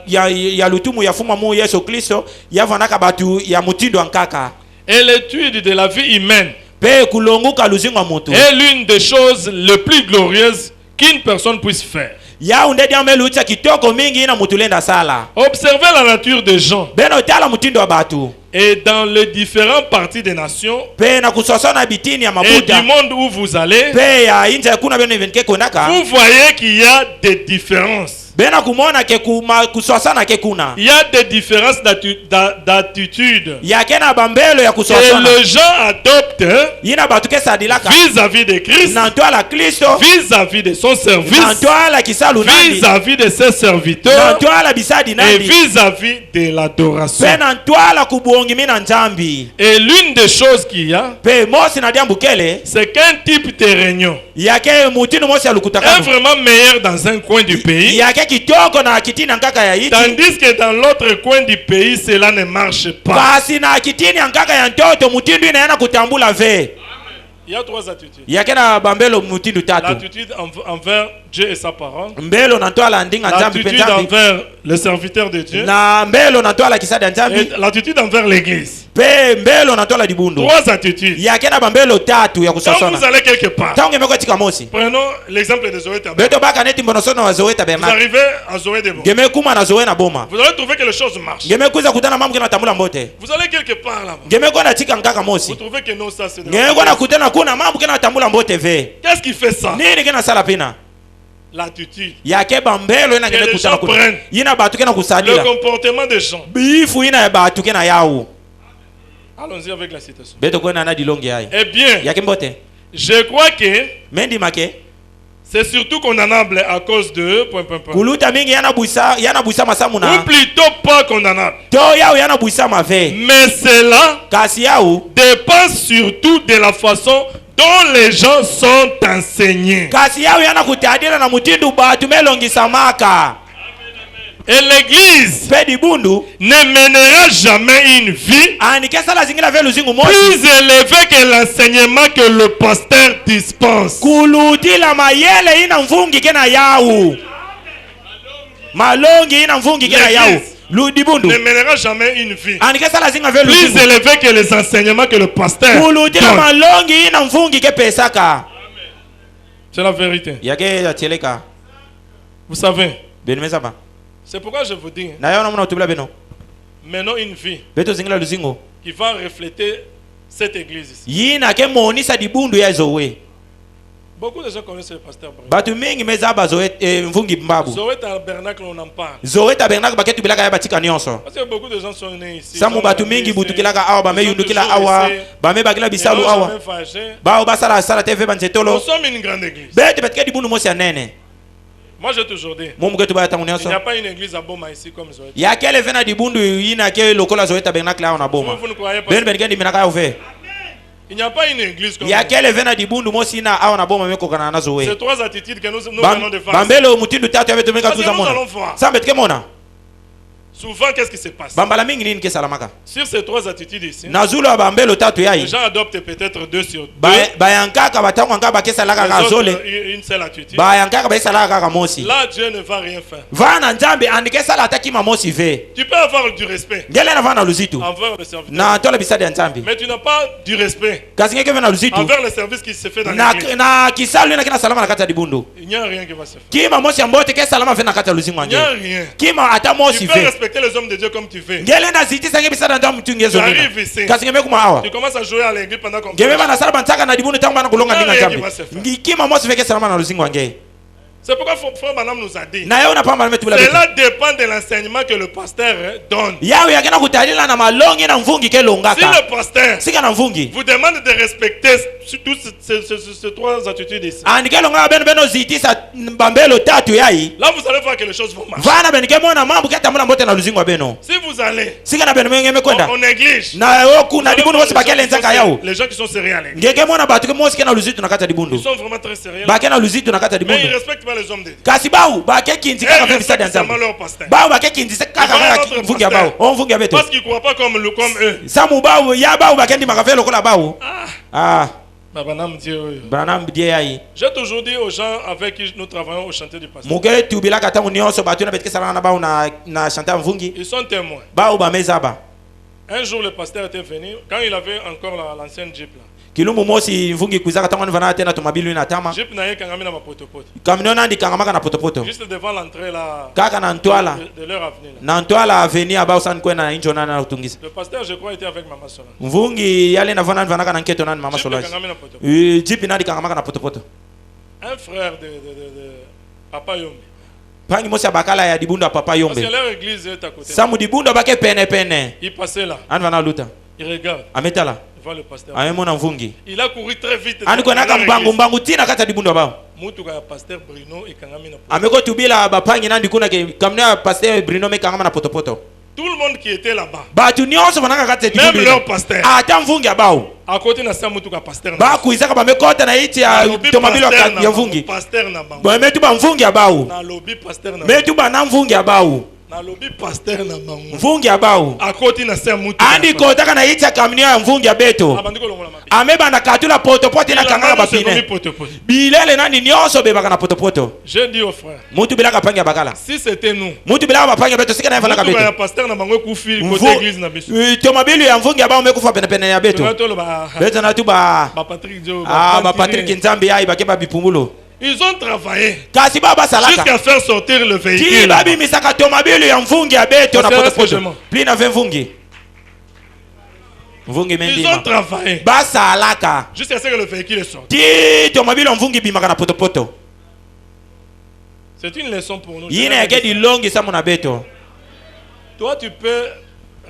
lutumu ya fuma mu Yesu Kristo ya vanaka batu ya mutindo ankaka. Et l'étude de la vie humaine pe kulonguka luzinga mutu est l'une des choses les plus glorieuses qu'une personne puisse faire. Observez la nature des gens. Et dans les différentes parties des nations et du monde où vous allez, vous voyez qu'il y a des différences. Il y a des différences d'attitude. Et les gens adoptent vis-à-vis de Christ, vis-à-vis de son service, vis-à-vis de ses serviteurs et vis-à-vis de l'adoration. Et l'une des choses qu'il y a, c'est qu'un type de réunion est vraiment meilleur dans un coin du pays, tandis que dans l'autre coin du pays, cela ne marche pas. Il y a trois attitudes. L'attitude envers Dieu et sa parole. L'attitude envers les serviteurs de Dieu. Et l'attitude envers l'église. Trois attitudes. Quand vous allez quelque part, prenons l'exemple de Zoé Tabernacle. Vous arrivez à Zoé Debo. Vous allez trouver que les choses marchent. Vous allez quelque part là-bas. Vous trouvez que non, ça c'est de kuna mambo kena tambula mbo TV. Qu'est-ce qui fait ça? Nini kena sala pina? L'attitude. Yake bambelo ina kena kutana kuna. Yina batu kena kusadila. Le comportement des gens. Bifu ina batu kena yao. Allons-y avec la citation. Beto kwena na dilongi yayi. Eh bien. Yake mbote. Je crois que Mendi make. C'est surtout condamnable à cause de Kuluta mingi yana buisa masamuna. Ou plutôt pas condamnable. To yao yana buisa mave. Mais cela kasi yao dépend surtout de la façon dont les gens sont enseignés. Kasi yao yana kutadila na mutindu batu melongisa maka. Et l'église ne mènera jamais une vie plus élevée que l'enseignement que le pasteur dispense. Ne mènera jamais une vie plus élevée que les enseignements que le pasteur donne. C'est la vérité. Vous savez, c'est pourquoi je vous dis, maintenant une vie qui va refléter cette église ici. Beaucoup de gens connaissent le pasteur Zoé Tabernacle, on en parle. Parce que beaucoup de gens sont nés ici. Nous sommes une grande église. Moi j'ai toujours dit, il n'y a pas une église à Boma ici comme Zoé. Vous ne croyez pas? Il n'y a pas une église comme ça. C'est trois attitudes que nous venons de faire. Nous allons voir. Souvent, qu'est-ce qui se passe? Sur ces trois attitudes ici, les gens adoptent peut-être 2 sur 2. Une seule attitude. Là, Dieu ne va rien faire. Tu peux avoir du respect envers le serviteur, mais tu n'as pas du respect envers le service qui se fait dans l'église. Il n'y a rien qui va se faire. Il n'y a rien. Tu peux respecter les hommes de Dieu comme tu fais. Tu arrives ici, tu commences à jouer à l'église pendant qu'on c'est pourquoi Frère Branham nous a dit, cela dépend de l'enseignement que le pasteur donne. Si le pasteur vous demande de respecter toutes ces trois attitudes ici, là vous allez voir que les choses vont marcher. Si vous allez en église, les gens qui sont sérieux à l'église, ils sont vraiment très sérieux, mais ils respectent pas les hommes de Dieu. Parce qu'ils ne croient pas comme eux. J'ai toujours dit aux gens avec qui nous travaillons au chantier du pasteur, ils sont témoins. Un jour le pasteur était venu, quand il avait encore l'ancienne Jeep là. Kilumu mosi mvungi kuizaka tangu nivana tena tumabilu na tama. Jeep na yeka ngamina mapotopoto. Kamino nandi kangamaka na potopoto. Juste devant l'entrée là. Kaka na Ntwala. De leur avenue là. Na Ntwala avenue abao san kwena injona na utungisa. Le pasteur je crois était avec Mama Solange. Mvungi yale na vana nivana kana nketo nani Mama Solange. Jeep nandi kangamaka na potopoto. Un frère de Papa Yombe. Pangi mosi abakala ya dibundo Papa Yombe. Parce que leur église est à côté. Samu dibundo bake pene. Il passait là. Anvana luta. Il regarde. Ametala. Le pasteur. Il a couru très vite. Pasteur Bruno et tout le monde qui était là-bas, même leur pasteur, à côté de ça, pasteur Nalobi pasteur na bango. Mvungi abao. Akoti na se mutu. Andi kotaka na ita kamnio ya mvungi abeto. Ameba na katula potopoto na kangala bapine. Bilele nani nyonso bebaka na potopoto. Je dis aux frères. Mutu bilaka panga bakala. Si c'était nous. Mutu bilaka bapanga beto sika na fana kabeto. Mutu ya pasteur na bango kufi côté église na biso. Tomabilu ya mvungi abao mekufa pene ya beto. Beto na tuba. Ba Patrick Jo. Ba Patrick Nzambi ai bakeba bipumulo. Ils ont travaillé jusqu'à faire sortir le véhicule. Ils ont travaillé jusqu'à ce que le véhicule sorte. C'est une leçon pour nous. Toi, tu peux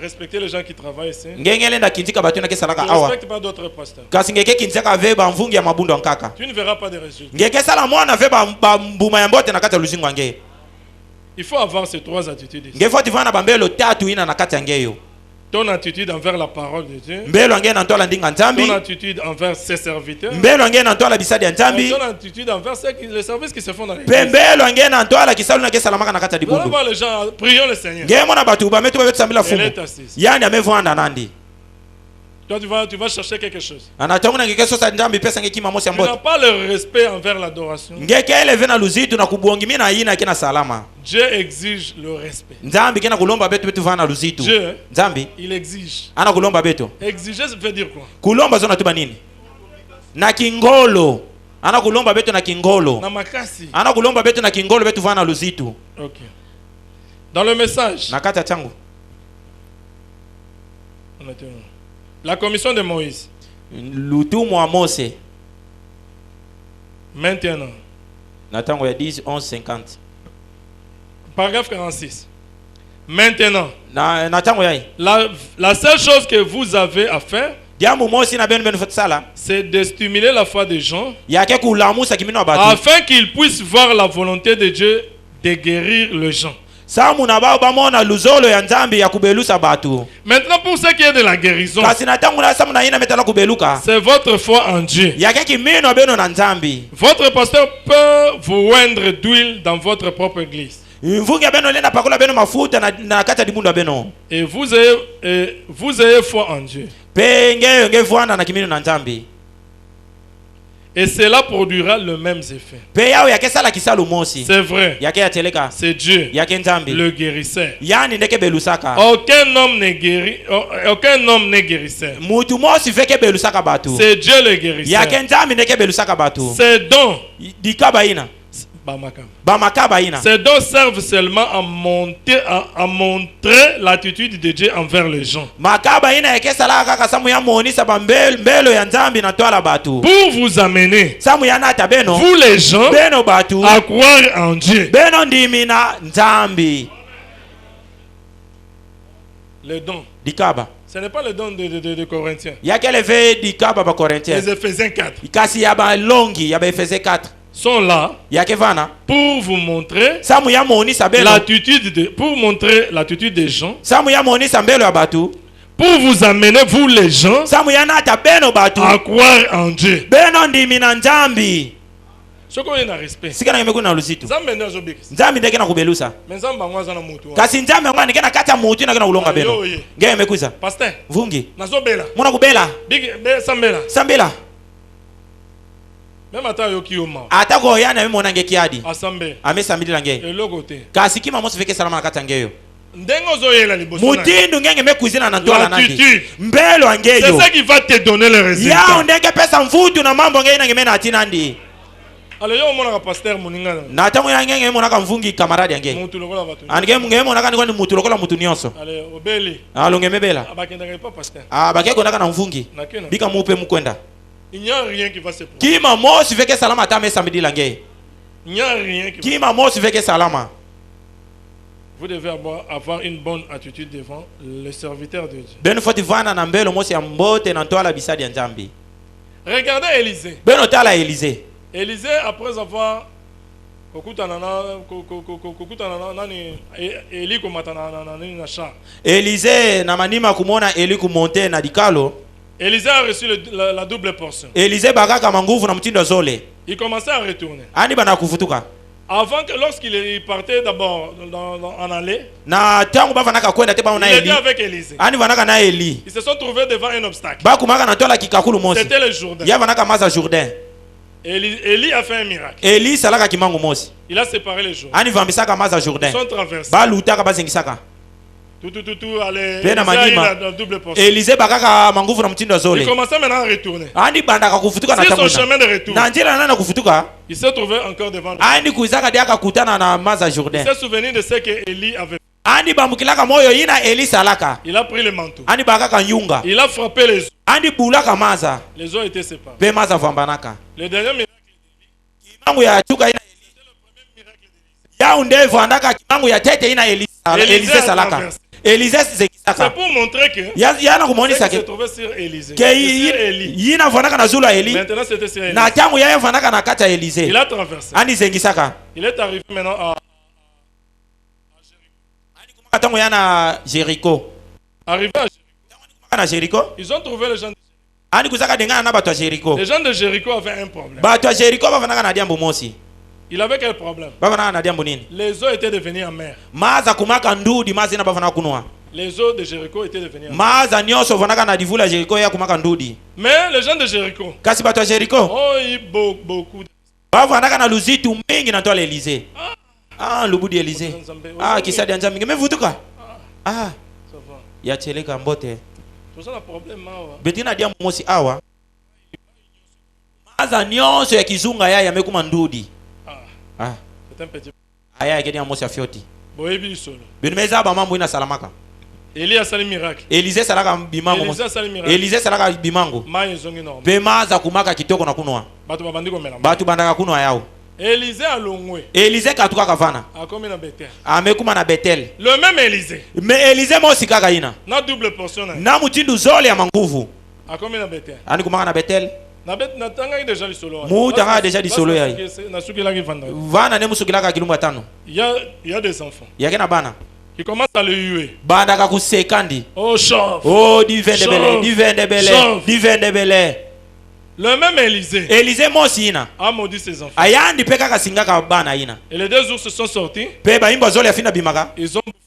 respecter les gens qui travaillent ici. Tu ne respectes pas d'autres pasteurs. Tu ne verras pas de résultats. Il faut avoir ces trois attitudes ici. Ton attitude envers la parole de Dieu, ton attitude envers ses serviteurs, et ton attitude envers les services qui se font dans l'église. Allons voir les gens, prions le Seigneur. Elle est assise. Toi, tu vas chercher quelque chose. Tu n'as pas le respect envers l'adoration. Dieu exige le respect. Dieu, il exige. Exiger, ça veut dire quoi? Na kingolo. Ana kulomba beto na kingolo. Na makasi. Ana kulomba beto na kingolo beto vana luzitu. OK. Dans le message. Nakata changu. La commission de Moïse. Lutumu wa Mose. Maintenant. Natango ya 10 11 50. Paragraphe 46. Maintenant. Natango ya. La seule chose que vous avez à faire, c'est de stimuler la foi des gens afin qu'ils puissent voir la volonté de Dieu de guérir les gens. Maintenant, pour ce qui est de la guérison, c'est votre foi en Dieu. Votre pasteur peut vous oindre d'huile dans votre propre église. Et vous ayez foi en Dieu. Et cela produira le même effet. C'est vrai. C'est Dieu le guérisseur. Aucun homme n'est guéri. Aucun homme n'est guérisseur. C'est Dieu le guérisseur. C'est donc ces dons servent seulement à montrer l'attitude de Dieu envers les gens. Pour vous amener, vous les gens, à croire en Dieu. Les dons. Ce n'est pas le don de Corinthiens. Les Éphésiens 4. Sont là pour vous montrer l'attitude des gens, pour vous amener, vous les gens, à croire en Dieu. Ce qu'on a respect. Pasteur, même ata yoki oma. Atako yana mimi monange kiadi. Asambe. Amesambili lange. Elogote. Kasikima mosi feke salama nakata ngeyo. Ndengo zoyela liboso. Mutindu ngenge mekuzina na ndola nandi. Mbelo angeyo. C'est ça qui va te donner le résultat. Ya ndenge pesa mfutu na mambo ngenge nange mena atinandi. Alors yo mona ka pasteur moninga. Na tango ya ngenge mona ka mvungi kamaradi ange. Mutu lokola batu. Ange ngenge mona ka ni mutu lokola mutu nyonso. Ale obeli. Alonge mebela. Abakenda ka pasteur. Bakeko ndaka na mvungi. Bika mupe mukwenda. Il n'y a rien qui va se produire. Kima mosi veke salama ta samedi lange. Il n'y a rien qui Kima mosi veke salama. Vous devez avoir une bonne attitude devant les serviteurs de Dieu. Ben foti vana na mbelo mosi ya mbote na ntoala bisadi ya Nzambi. Regardez Élisée. Ben otala Élisée. Élisée après avoir Élisée na manima kumona Eli kumonte na dikalo. Élisée a reçu la double portion. Élisée bagaka manguvu na mtindo zole. Il commençait à retourner. Ani bana kufutuka. Avant que lorsqu'il partait d'abord en aller. Na tangu bava naka kwenda te ba na Eli. Il était avec Élisée. Ani vanaka na Eli. Ils se sont trouvés devant un obstacle. Ba kumaka na tola kikakulu mosi. C'était le Jourdain. Ya vanaka maza Jourdain. Eli a fait un miracle. Eli salaka kimangu mosi. Il a séparé les Jourdains. Ani vambisaka maza Jourdain. Ils sont traversés. Ba lutaka bazingisaka. Allez. Élisée bakaka manguvu na mtindo zole. Il commençait maintenant à retourner. Ani bandaka kufutuka na tamona. Sur son chemin de retour. Na njira nana kufutuka. Il s'est trouvé encore devant. Ani kuizaka diaka kutana na maza Jourdain. Il s'est souvenu de ce que Élie avait Andi bambukilaka moyo ina Elisa laka. Il a pris le manteau. Andi bakaka nyunga. Il a frappé les eaux. Andi bulaka maza. Les eaux étaient séparées. Pe maza vambanaka. Le dernier miracle kimangu ya chuka ina Elisa. C'était le premier miracle d'Élysée. Ya undevu andaka kimangu ya tete ina Elisa. Elisa salaka. Elisa zekisaka. C'est pour montrer que yana kumonisa ke se trouvait sur Élysée. Ke yina vanaka na zulu Eli. Maintenant c'était sur Élysée. Na tangu ya vanaka na kata Élysée. Il a traversé. Andi zengisaka. Il est arrivé maintenant à Tango yana Jéricho. Arrivé à Jéricho. Ils ont trouvé les gens de Ani kusaka dengana na batu Jéricho. Les gens de Jéricho avaient un problème. Batu Jéricho bavanaka na diambo mosi. Il avait quel problème? Bavanaka na diambo nini? Les eaux étaient devenues en mer. Maza kumaka ndudi mazi na bavanaka kunwa. Les eaux de Jéricho étaient devenues en mer. Maza nyoso vanaka na divula Jéricho ya kumaka ndudi. Mais les gens de Jéricho. Kasi batu Jéricho. Oh, il beaucoup. Bavanaka na luzitu mingi na toile Élysée. Ah, lubudi Élysée. Ah, kisadi ya nzambi. Mevutuka. Ah. Ça va. Ya cheleka mbote. Tout ça le problème awa. Betina diambo mosi awa. Maza nyonso ya kizunga ya yamekuma ndudi. Ah. C'est un petit. Aya yake dia mosi afioti. Boyebi solo. Benimeza ba mambo ina salamaka. Élie a sali miracle. Élysée salaka bimango. Élysée salaka bimango. Mayi zongi normal. Pe maza kumaka kitoko na kunwa. Batu babandi ko mela. Batu bandaka kunwa yao. Élysée a longwe. Élysée katuka kavana. A combien na Bethel? Amekuma na Bethel. Le même Élysée. Mais Élysée mosi kaka ina. Na double portion na. Na mutindu zole ya manguvu. A combien na Bethel? Ani kumaka na Bethel. Na bet na tanga déjà li solo. Muta déjà li solo ya. Na sukila ki vanda. Vana ne musukilaka kilumba tano. Il y a des enfants. Yake na bana. Qui commence à le huer. Banda ka kusekandi. Oh chauve. Oh divin de belé, divin de belé, divin de belé. Le même Élysée. Élysée mosi ina. A maudit ses enfants. Ayandi peka kasingaka bana ina. Et les deux ours se sont sortis. Pe ba imba zole afina bimaka. Ils ont bouffé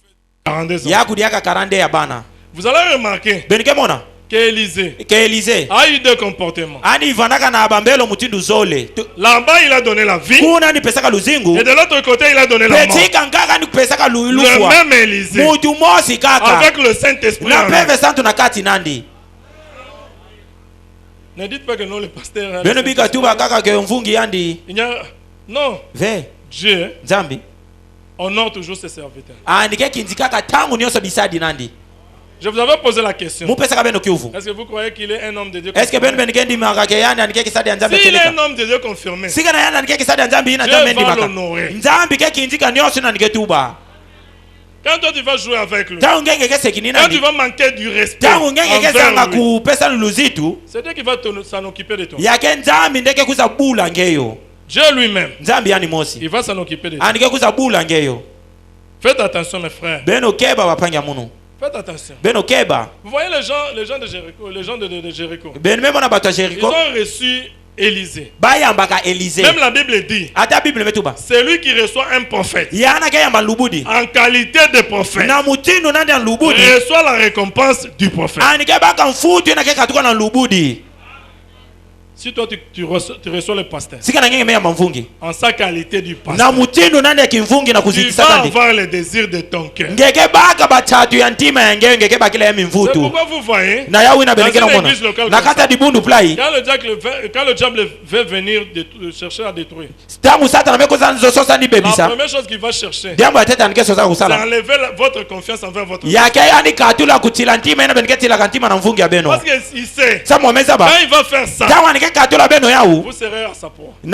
42 enfants. Ya kudiaka 42 ya bana. Vous allez remarquer. Benike mona. Que Élysée a eu deux comportements. Ani vanaka na bambelo mutindu zole. Là-bas il a donné la vie. Kuna ni pesaka luzingu. Et de l'autre côté il a donné la mort. Petika ngaka ni pesaka lufwa. Le même Élysée. Mutu mosi kaka. Avec le Saint-Esprit. Na peve santu na kati nandi. Ne dites pas que non le pasteur. Beno bika tuba kaka ke mvungi yandi. Non. Ve. Dieu. Zambi. Honore toujours ses serviteurs. Andike kinzikaka tangu nyoso bisadi nandi. Je vous avais posé la question. Est-ce que vous croyez qu'il est un homme de Dieu? Est-ce que s'il est un homme de Dieu confirmé, Dieu va l'honorer. Quand toi tu vas jouer avec lui, quand tu vas manquer du respect envers lui, c'est Dieu qui va s'en occuper de toi. Dieu lui-même, il va s'en occuper de toi. Faites attention mes frères. Faites attention. Vous voyez les gens de Jéricho, les gens de Jéricho. Ils ont reçu Élysée. Même la Bible dit, c'est lui qui reçoit un prophète en qualité de prophète, reçoit la récompense du prophète. Si toi tu reçois le pasteur en sa qualité du pasteur, tu vas avoir le désir de ton cœur. C'est pourquoi vous voyez dans une église locale comme ça, quand le diable veut venir chercher à détruire, la première chose qu'il va chercher, c'est enlever votre confiance envers votre parce qu'il sait quand il va faire ça, vous serez à sa proie. Vous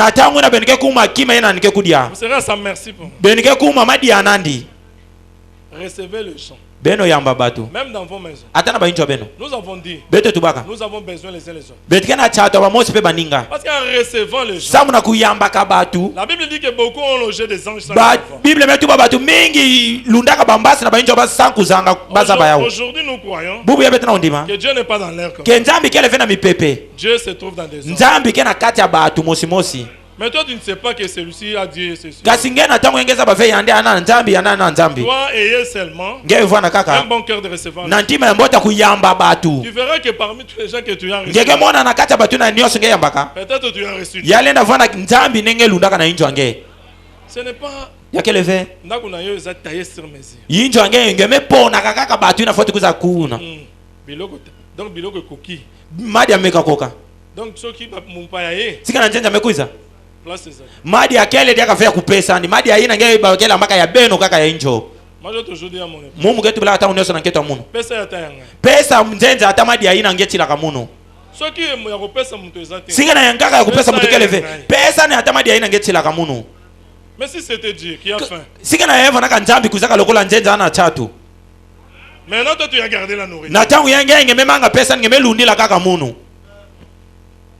serez à sa merci pour recevez le sang. Même dans vos maisons. Nous avons dit, nous avons besoin les uns les autres. Parce qu'en recevant le sang, la Bible dit que beaucoup ont logé des anges sans aujourd'hui nous croyons que Dieu n'est pas dans l'air comme Dieu se trouve dans des anges. Mais toi tu ne sais pas que celui-ci a Dieu et ceci. Toi ayez seulement un bon cœur de recevoir. Tu verras que parmi tous les gens que tu as reçus, peut-être tu as reçu Dieu. Ce n'est pas donc biloko koki. Donc ceux qui madi akele dia kafia kupesa ni madi aina ngeke bakela maka ya beno kaka ya injo mumu ketu bila ata unyoso na ketu muno pesa mzenza ata madi aina ngeti la kamuno singa na yangaka ya kupesa mtu keleve pesa ni ata madi aina ngeti la kamuno. Mais si c'était Dieu qui a faim. Singa na yeva na kanjambi kuzaka lokola nzenza ana chatu. Maintenant toi tu as gardé la nourriture. Na tangu yange ngememanga pesa ngemelundi la kaka muno.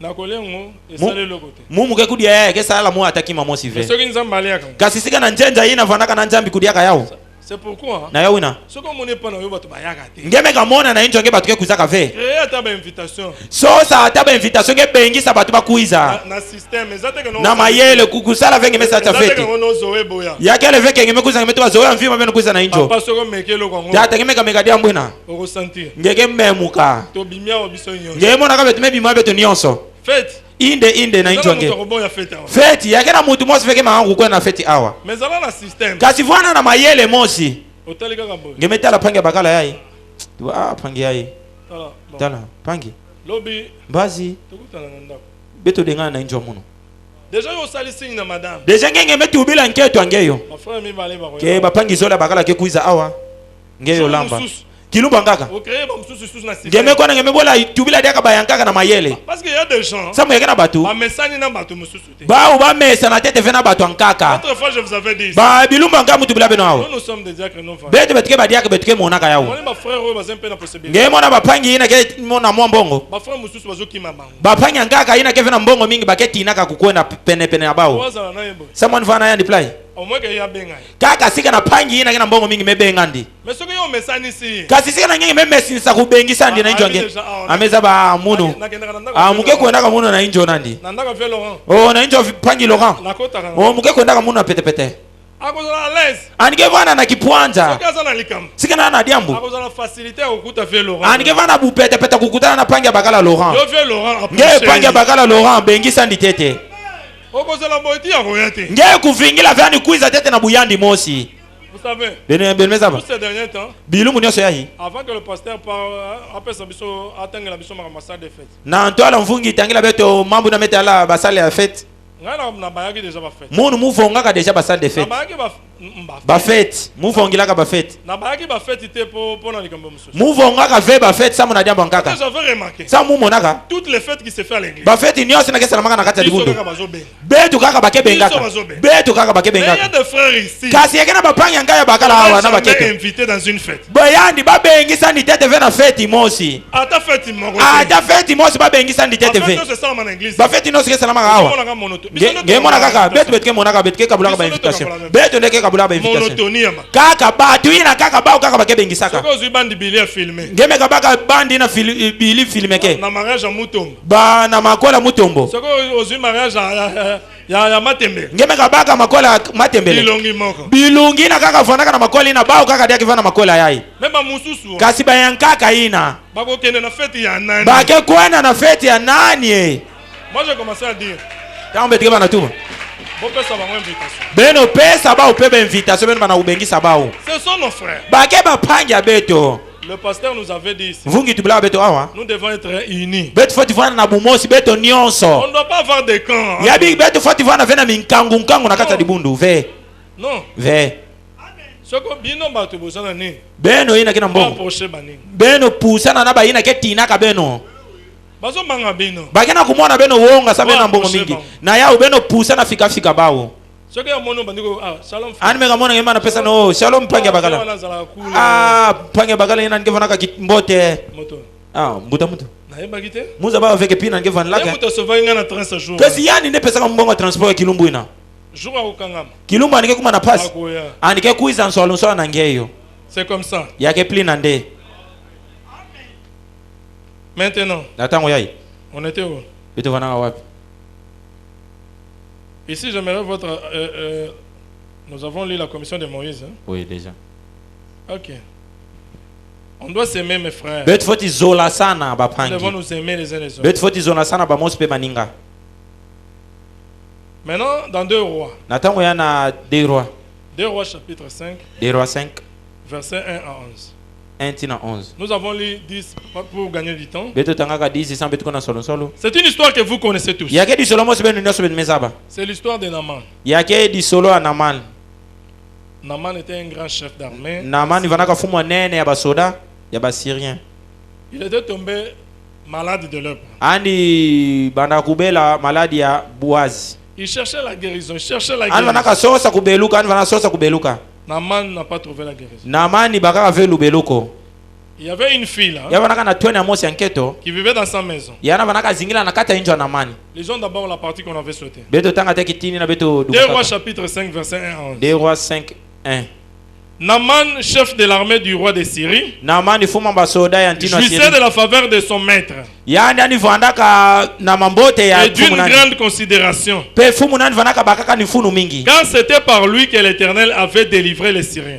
Na kolengo esale lokote. Mumu ke kudia yake kesala mu ataki mamo sive. Soki nzamba aliaka. Kasi singa na nzenza ina vanaka na njambi kudiaka yao. C'est pourquoi na yawina soko mone pa na yo batu bayaka te ngeme kamona na injo nge batu ke kuzaka ve créer ata ba invitation so sa ata ba invitation nge bengisa batu bakuiza na système ezate que na mayele kukusala venge mesa cha fete ya kele veke ngeme kuza ngeme to bazoya mvima beno kuiza na injo pa soko mekelo kwa ngo ya ngeme kameka dia mbwena oko sentir ngeke memuka to bimia obiso nyonso ngemo na kabetu mebi mabetu nyonso fete inde na injo nge fete ya kena mutu mosi veke maangu kwa na fete awa mais ala na système kasi vwana na mayele mosi otalika kambo ngemetala pangi bakala yai tu pangi yai tala pangi lobi bazi tukutana na ndako beto dengana na injo muno déjà yo sali signe na madame déjà ngenge metu bila nketo angeyo frère mi bale ba ke bapangi zola bakala ke kuiza awa ngeyo lamba kilumba ngaka okeye ba msusu susu na système ngeme kona ngeme bola tubila dia ka bayankaka na mayele parce que y a des gens ça mo yekena batu ba mesani na batu msusu te ba ba mesa na tete vena batu ankaka autrefois je vous avais dit ba bilumba ngaka mutu bila beno awo nous sommes des diacres non bete betike ba diacre betike monaka yawo on ba frère oyo bazempe na possibilité ngeme na bapangi ina ke mona mbongo ba frère msusu bazokima bango bapangi ngaka ina ke vena mbongo mingi baketi inaka kukwenda pene ya bawo someone vana ya deploy omweke ya benga kaka sika na pangi ina kena mbongo mingi mebenga ndi mais soki yo mesani si kasi sika na ngenge memesinisa kubengisa ndi na injo nge ameza ba muno muke kwenda ka muno na injo nandi nandaka ve Laurent oh na injo pangi Laurent nakota oh muke kwenda ka muno na pete akozala à l'aise anike vana na kipwanja soki na likam sika na diambo akozala facilité okuta ve Laurent anike vana bu pete kukutana na pangi bakala Laurent yo ve Laurent nge pangi bakala Laurent bengisa ndi tete okozala boiti ya royauté nge kuvingila vani kuiza tete na buyandi mosi. Vous savez, tous ces derniers temps, avant que le pasteur appelle sa biso atteigne la biso makamasa de fête. Na ntoala mvungi tangila beto mambo na metala basale ya fête. Na bayaki déjà ba fête. Munu muvongaka déjà basale de fête. Na bayaki ba fête. Muvongilaka ba fête. Na bayaki ba fête ite pour na likambo mususu. Muvongaka ve ba fête sa muna diambo nkaka. J'avais remarqué. Sa mumonaka. Toutes les fêtes qui se fait à l'église. Ba fête nyose na kesa na maka na kata libundu. Betu kaka bakebengaka. Betu kaka bakebengaka. Il y a des frères ici. Kasi yekena bapanga ngaya bakala hawa na bakeke. Invité dans une fête. Bayandi babengisa ndi tete ve na fête mosi. Ata fête moko. Ata fête mosi babengisa ndi tete ve. Ba fête nyose kesa na maka hawa. Mona kaka betu monaka betike kabula ba invitation betu ndeke kabula ba invitation kaka batu ina kaka bao kaka bakebengisaka soko ozu bandi bilia filmer ngeme kabaka bandi na bili filmeke na mariage mutombo ba na makola mutombo soko ozu mariage ya matembe ngeme kabaka makola matembele bilungi na kaka fanaka na makola ina bao kaka dia kivana makola yai mema mususu kasi ba yankaka ina bako kende na fête ya nani bake kwenda na fête ya nani moi j'ai commencé à dire tambe tikeba na tuma beno pesa ba upebe invitation beno bana ubengisa bao ce sont nos frères bake bapanga beto le pasteur nous avait dit ici vungi tubula beto awa nous devons être unis beto foti vana na bumosi beto nyonso on ne doit pas avoir des camps ya big beto foti vana vena minkangu na kata dibundu ve non ve soko bino bato bozana ni beno ina kina mbongo beno pusana na ba ina ketina ka beno bazo manga bino bagena kumona beno wonga sabe na mbongo mingi na yao beno pusa na fika bao soki ya mono bandiko shalom ani mega mona ngema na pesa no shalom pange bagala pange bagala ina ngevana ka mbote moto mbuta na yeba kite muza ba avec pina ngevana laka muto sova ngana 30 jours pesi yani ne pesa mbongo transport kilumbu ina jour akukangama kilumbu anike kuma na pass anike kuiza nsolo na ngeyo c'est comme ça yake plina nde. Maintenant, on était où? Ici, j'aimerais votre... nous avons lu la commission de Moïse. Hein? Oui, déjà. Ok. On doit s'aimer, mes frères. Nous devons nous aimer les uns les autres. Maintenant, dans 2 Rois. 2 Rois chapitre 5. 2 Rois 5. Verset 1 à 11. 11. Nous avons lu 10 pour gagner du temps. C'est une histoire que vous connaissez tous. C'est l'histoire de Naaman. Naaman était un grand chef d'armée. Naaman vanaka fumu nene ya basoda ya basyrien. Il était tombé malade de lèpre. Andi banda kubela maladi ya Boaz. Il cherchait la guérison, il cherchait la guérison. Vanaka sosa kubeluka, vanaka sosa kubeluka. Naaman n'a pas trouvé la guérison. Naaman baka ave lubeluko. Il y avait une fille là qui vivait dans sa maison. Les gens d'abord la partie qu'on avait souhaité. 2 Rois chapitre 5 verset 1 à 11. 2 Rois 5 1. Naaman, chef de l'armée du roi de Syrie, jouissait de la faveur de son maître et d'une grande considération, car c'était par lui que l'Éternel avait délivré les Syriens.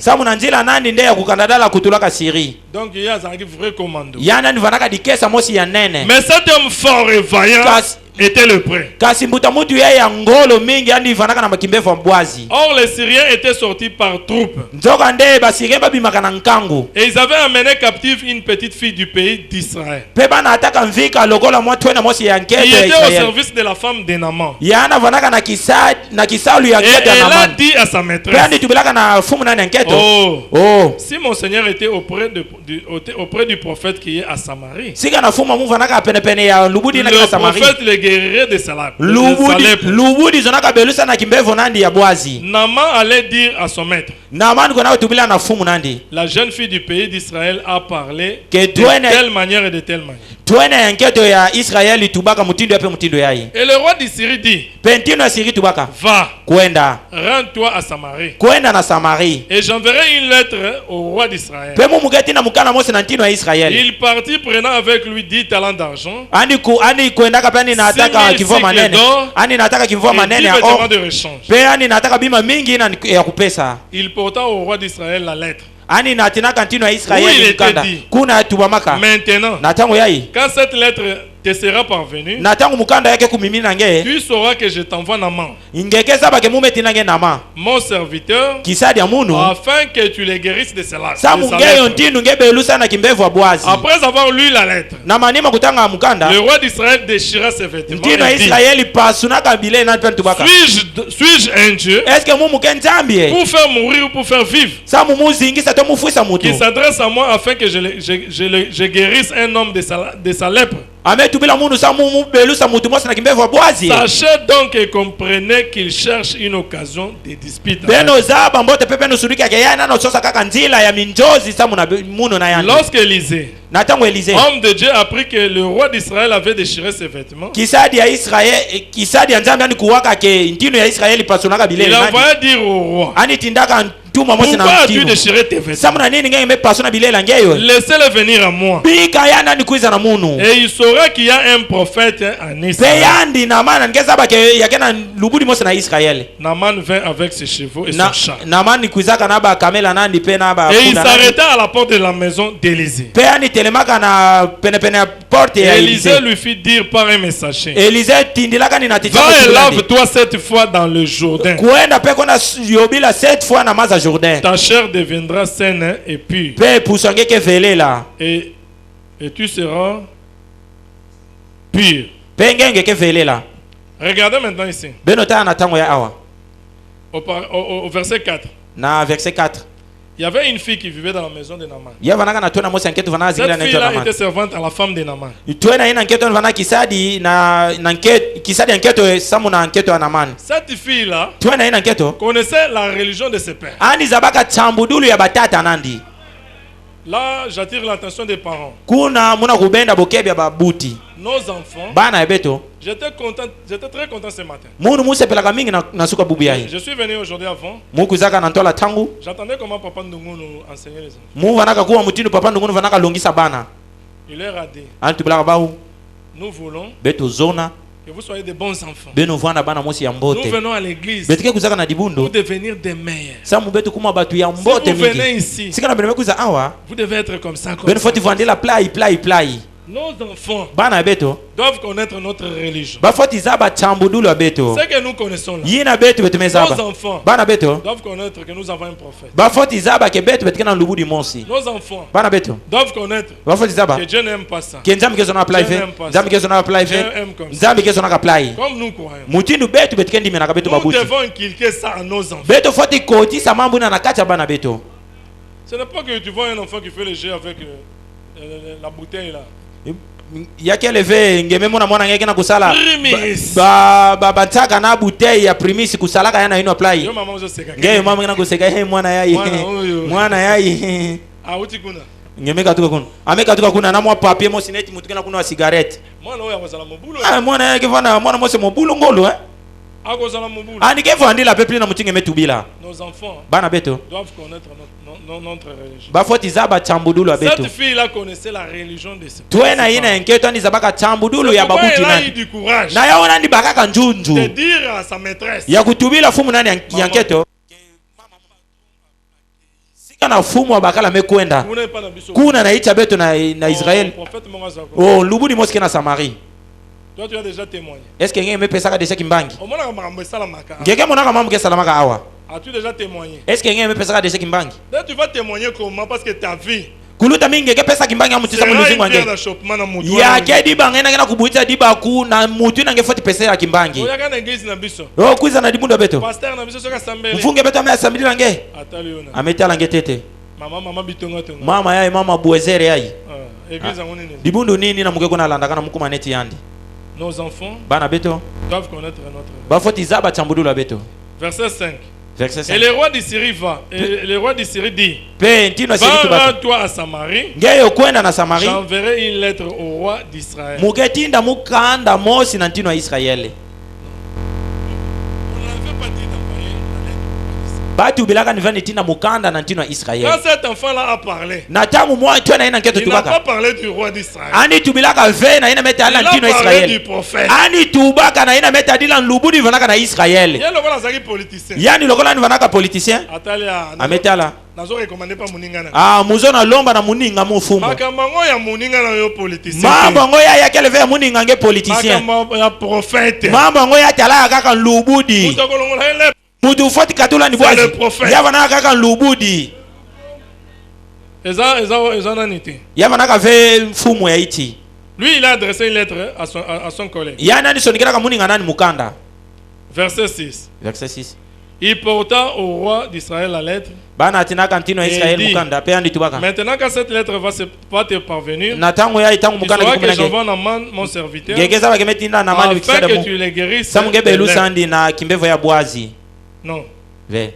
Donc il y a un vrai commando. Mais cet homme fort et vaillant était le prêt. Or les Syriens étaient sortis par troupes. Et ils avaient amené captive une petite fille du pays d'Israël, qui était au service de la femme de Naaman. Et elle a dit à sa maîtresse: oh, si mon Seigneur était auprès du prophète qui est à Samarie, le prophète le guérirait de sa lèpre. Naaman allait dire à son maître: la jeune fille du pays d'Israël a parlé de telle manière et de telle manière. Et le roi de Syrie dit: va, rends-toi à Samarie, et j'enverrai une lettre au roi d'Israël. Il partit prenant avec lui 10 talents d'argent, 6 000 cycles d'or et 10 vêtements de rechange. Il porta au roi d'Israël la lettre. Oui, il était dit: maintenant, quand cette lettre te sera parvenue, tu sauras que je t'envoie Naaman, mon serviteur, afin que tu les guérisses de cela. Après avoir lu la lettre, le roi d'Israël déchira ses vêtements et dit: suis-je un Dieu pour faire mourir ou pour faire vivre, qui s'adresse à moi afin que je guérisse un homme de sa lèpre? Sachez donc et comprenez qu'il cherche une occasion de dispute. Lorsque Élisée, homme de Dieu, apprit que le roi d'Israël avait déchiré ses vêtements, il envoya dire au roi: pourquoi as-tu déchiré tes vêtements? Laissez-le venir à moi, et il saura qu'il y a un prophète en Israël. Naaman vint avec ses chevaux et son char, et il s'arrêta à la porte de la maison d'Élisée. Et Élisée lui fit dire par un messager: va et lave-toi 7 fois dans le Jourdain. Ta chair deviendra saine et pure, et tu seras pur. Regardez maintenant ici, au verset 4. Il y avait une fille qui vivait dans la maison de Naaman. Cette fille-là était servante à la femme de Naaman. Cette fille-là connaissait la religion de ses pères. Là, j'attire l'attention des parents. Nos enfants, j'étais très content ce matin. Je suis venu aujourd'hui avant. J'attendais comment Papa Ndungu nous enseignait les enfants. Il leur a dit: nous voulons que vous soyez de bons enfants. Nous venons à l'église pour devenir des meilleurs. Si vous venez ici, vous devez être comme ça, comme ça. Nos enfants bana beto doivent connaître notre religion. Ce que nous connaissons là. Nos enfants bana beto doivent connaître que nous avons un prophète. Nos enfants bana beto doivent connaître que Dieu n'aime pas ça. Dieu n'aime pas ça. Comme nous croyons. Nous devons inculquer ça à nos enfants. Ce n'est pas que tu vois un enfant qui fait le jeu avec la bouteille là. Yake leve ngeme mona mwana ngeke na kusala ba bataka na bouteille ya primis kusalaka yana ino apply ngeke mama ngena kuseka he mwana yai uti kuna ngeme katuka kuna amekatuka kuna na mwa papier mo sineti mutu kana kuna cigarette mwana oya kozala mobulu mwana yake vana mwana mose mobulu ngolo akozala mobulu ani ke vandi la peuple na mutinge metubila nos enfants bana beto doivent connaître notre religion. Cette fille-là connaissait la religion de ses parents. Na ya ona ndi bakaka njunju. De dire à sa maîtresse. Ya kutubila fumu nani yanketo. Sika na fumu abakala mekwenda. Kuna na icha beto na Israël. Oh, lubudi moske na Samarie. Toi tu as déjà témoigné. Est-ce que ngeke mepesaka déjà kimbangi? Ngeke monaka mambo ke salamaka awa. As-tu déjà témoigné? Est-ce que ngeke mepesaka déjà kimbangi? Tu vas témoigner comment parce que ta vie kuluta mingi ke pesa kimbangi amutisa muluzi ngwanje ya ke diba ngena ngena kubuita diba ku na mutu nange foti pesa ya kimbangi oyaka na ngezi na biso kuiza na dibundo beto pasteur na biso soka sambele mfunge beto amesambili nange ataliona ametala ngetete mama bitonga tonga mama yai mama buezere yai église ngoni nini dibundo nini na mugeko na landa kana mukuma neti yandi nos enfants bana beto doivent connaître notre ba foti zaba chambudula beto verset 5. Verset 5. Et le roi de Syrie va. Et le roi de Syrie dit: va toi à Samarie. J'enverrai une lettre au roi d'Israël. Batu bilaka nivani tina mukanda na ntino Israël. Quand cet enfant-là a parlé, na tamu moi tu na ina nketo tubaka. Il n'a pas parlé du roi d'Israël. Ani tubilaka ve na ina meta ala ntino Israël. Il a parlé du prophète. Ani tubaka na ina meta dila lubudi vanaka na Israël. Ya lokola zaki politicien. Yani lokola vanaka politicien. Atalia. Ametala. Nazo recommander pas muninga na. Muzo na lomba na muninga mufumo. Makambo ya muninga na yo politicien. Mambo ngoya ya kele ve muninga nge politicien. Makambo ya prophète. Mambo ngoya tala kaka lubudi. Mutakolongola hele. Mutu foti katula ni bwazi. Yavana kaka lubudi. Eza naniti. Yavana ka ve mfumo ya iti. Lui il a adressé une lettre à son collègue. Yana ni sonikira kamuninga nani mukanda. Verset 6. Verset 6. Il porta au roi d'Israël la lettre. Bana tina kantino Israël mukanda pe andi tubaka. Maintenant que cette lettre va te parvenir. Natango ya itangu mukanda kumunage. J'envoie Naman mon serviteur. Gegeza bakemetinda Naman bikisada mu. Afin que tu les guérisses. Samunge belu sandi na kimbevo ya bwazi. Non. Ve.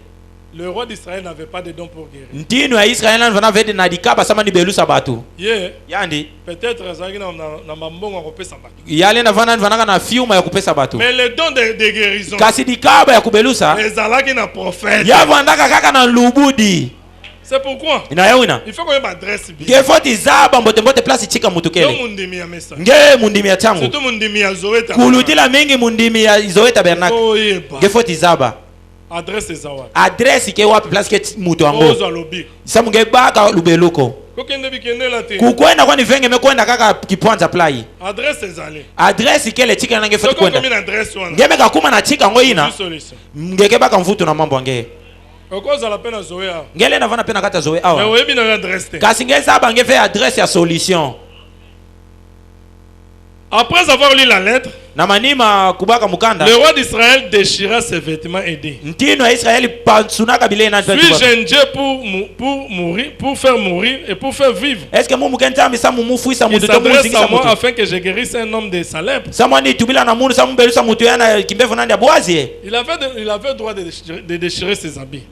Le roi d'Israël n'avait pas de don pour guérir. Ntino ya Israël n'avait vede na dikaba sama ni belu sabatu. Yeah. Yandi. Peut-être zaki na mbongo akopesa batu. Yale na vanaka na fiuma ya kupesa batu. Mais le don de guérison. Kasi dikaba ya kubelusa. Ezalaki na prophète. Ya vandaka kaka na lubudi. C'est pourquoi il faut qu'on ait adresse bien. Il faut izaba mbote mbote place chika mutukele. Nge mundimi ya changu. Surtout mundimi ya Zoeta. Kulutila mingi mundimi ya Zoeta Bernard. Nge faut izaba. Adresse zawa. Adresse ke wapi place ke mutu ango. Samu nge baka lubeluko. Kokende bikende la te. Kukwenda kwani venge mekwenda kaka kipwanza plai. Adresse zale. Adresse ke le chika na nge faut kwenda. Nge meka kuma na chika ngo ina. Nge ke baka mvutu na mambo nge. Okoza la pena zoe a. Ngele na vana pena kata zoe awa. Mais oyebi na adresse te. Kasi nge saba nge fait adresse ya solution. Après avoir lu la lettre, le roi d'Israël déchira ses vêtements et dit: suis-je un Dieu pour mourir, pour faire mourir et pour faire vivre? Il s'adresse à moi afin que je guérisse un homme de sa lèpre. Il avait droit de déchirer ses habits.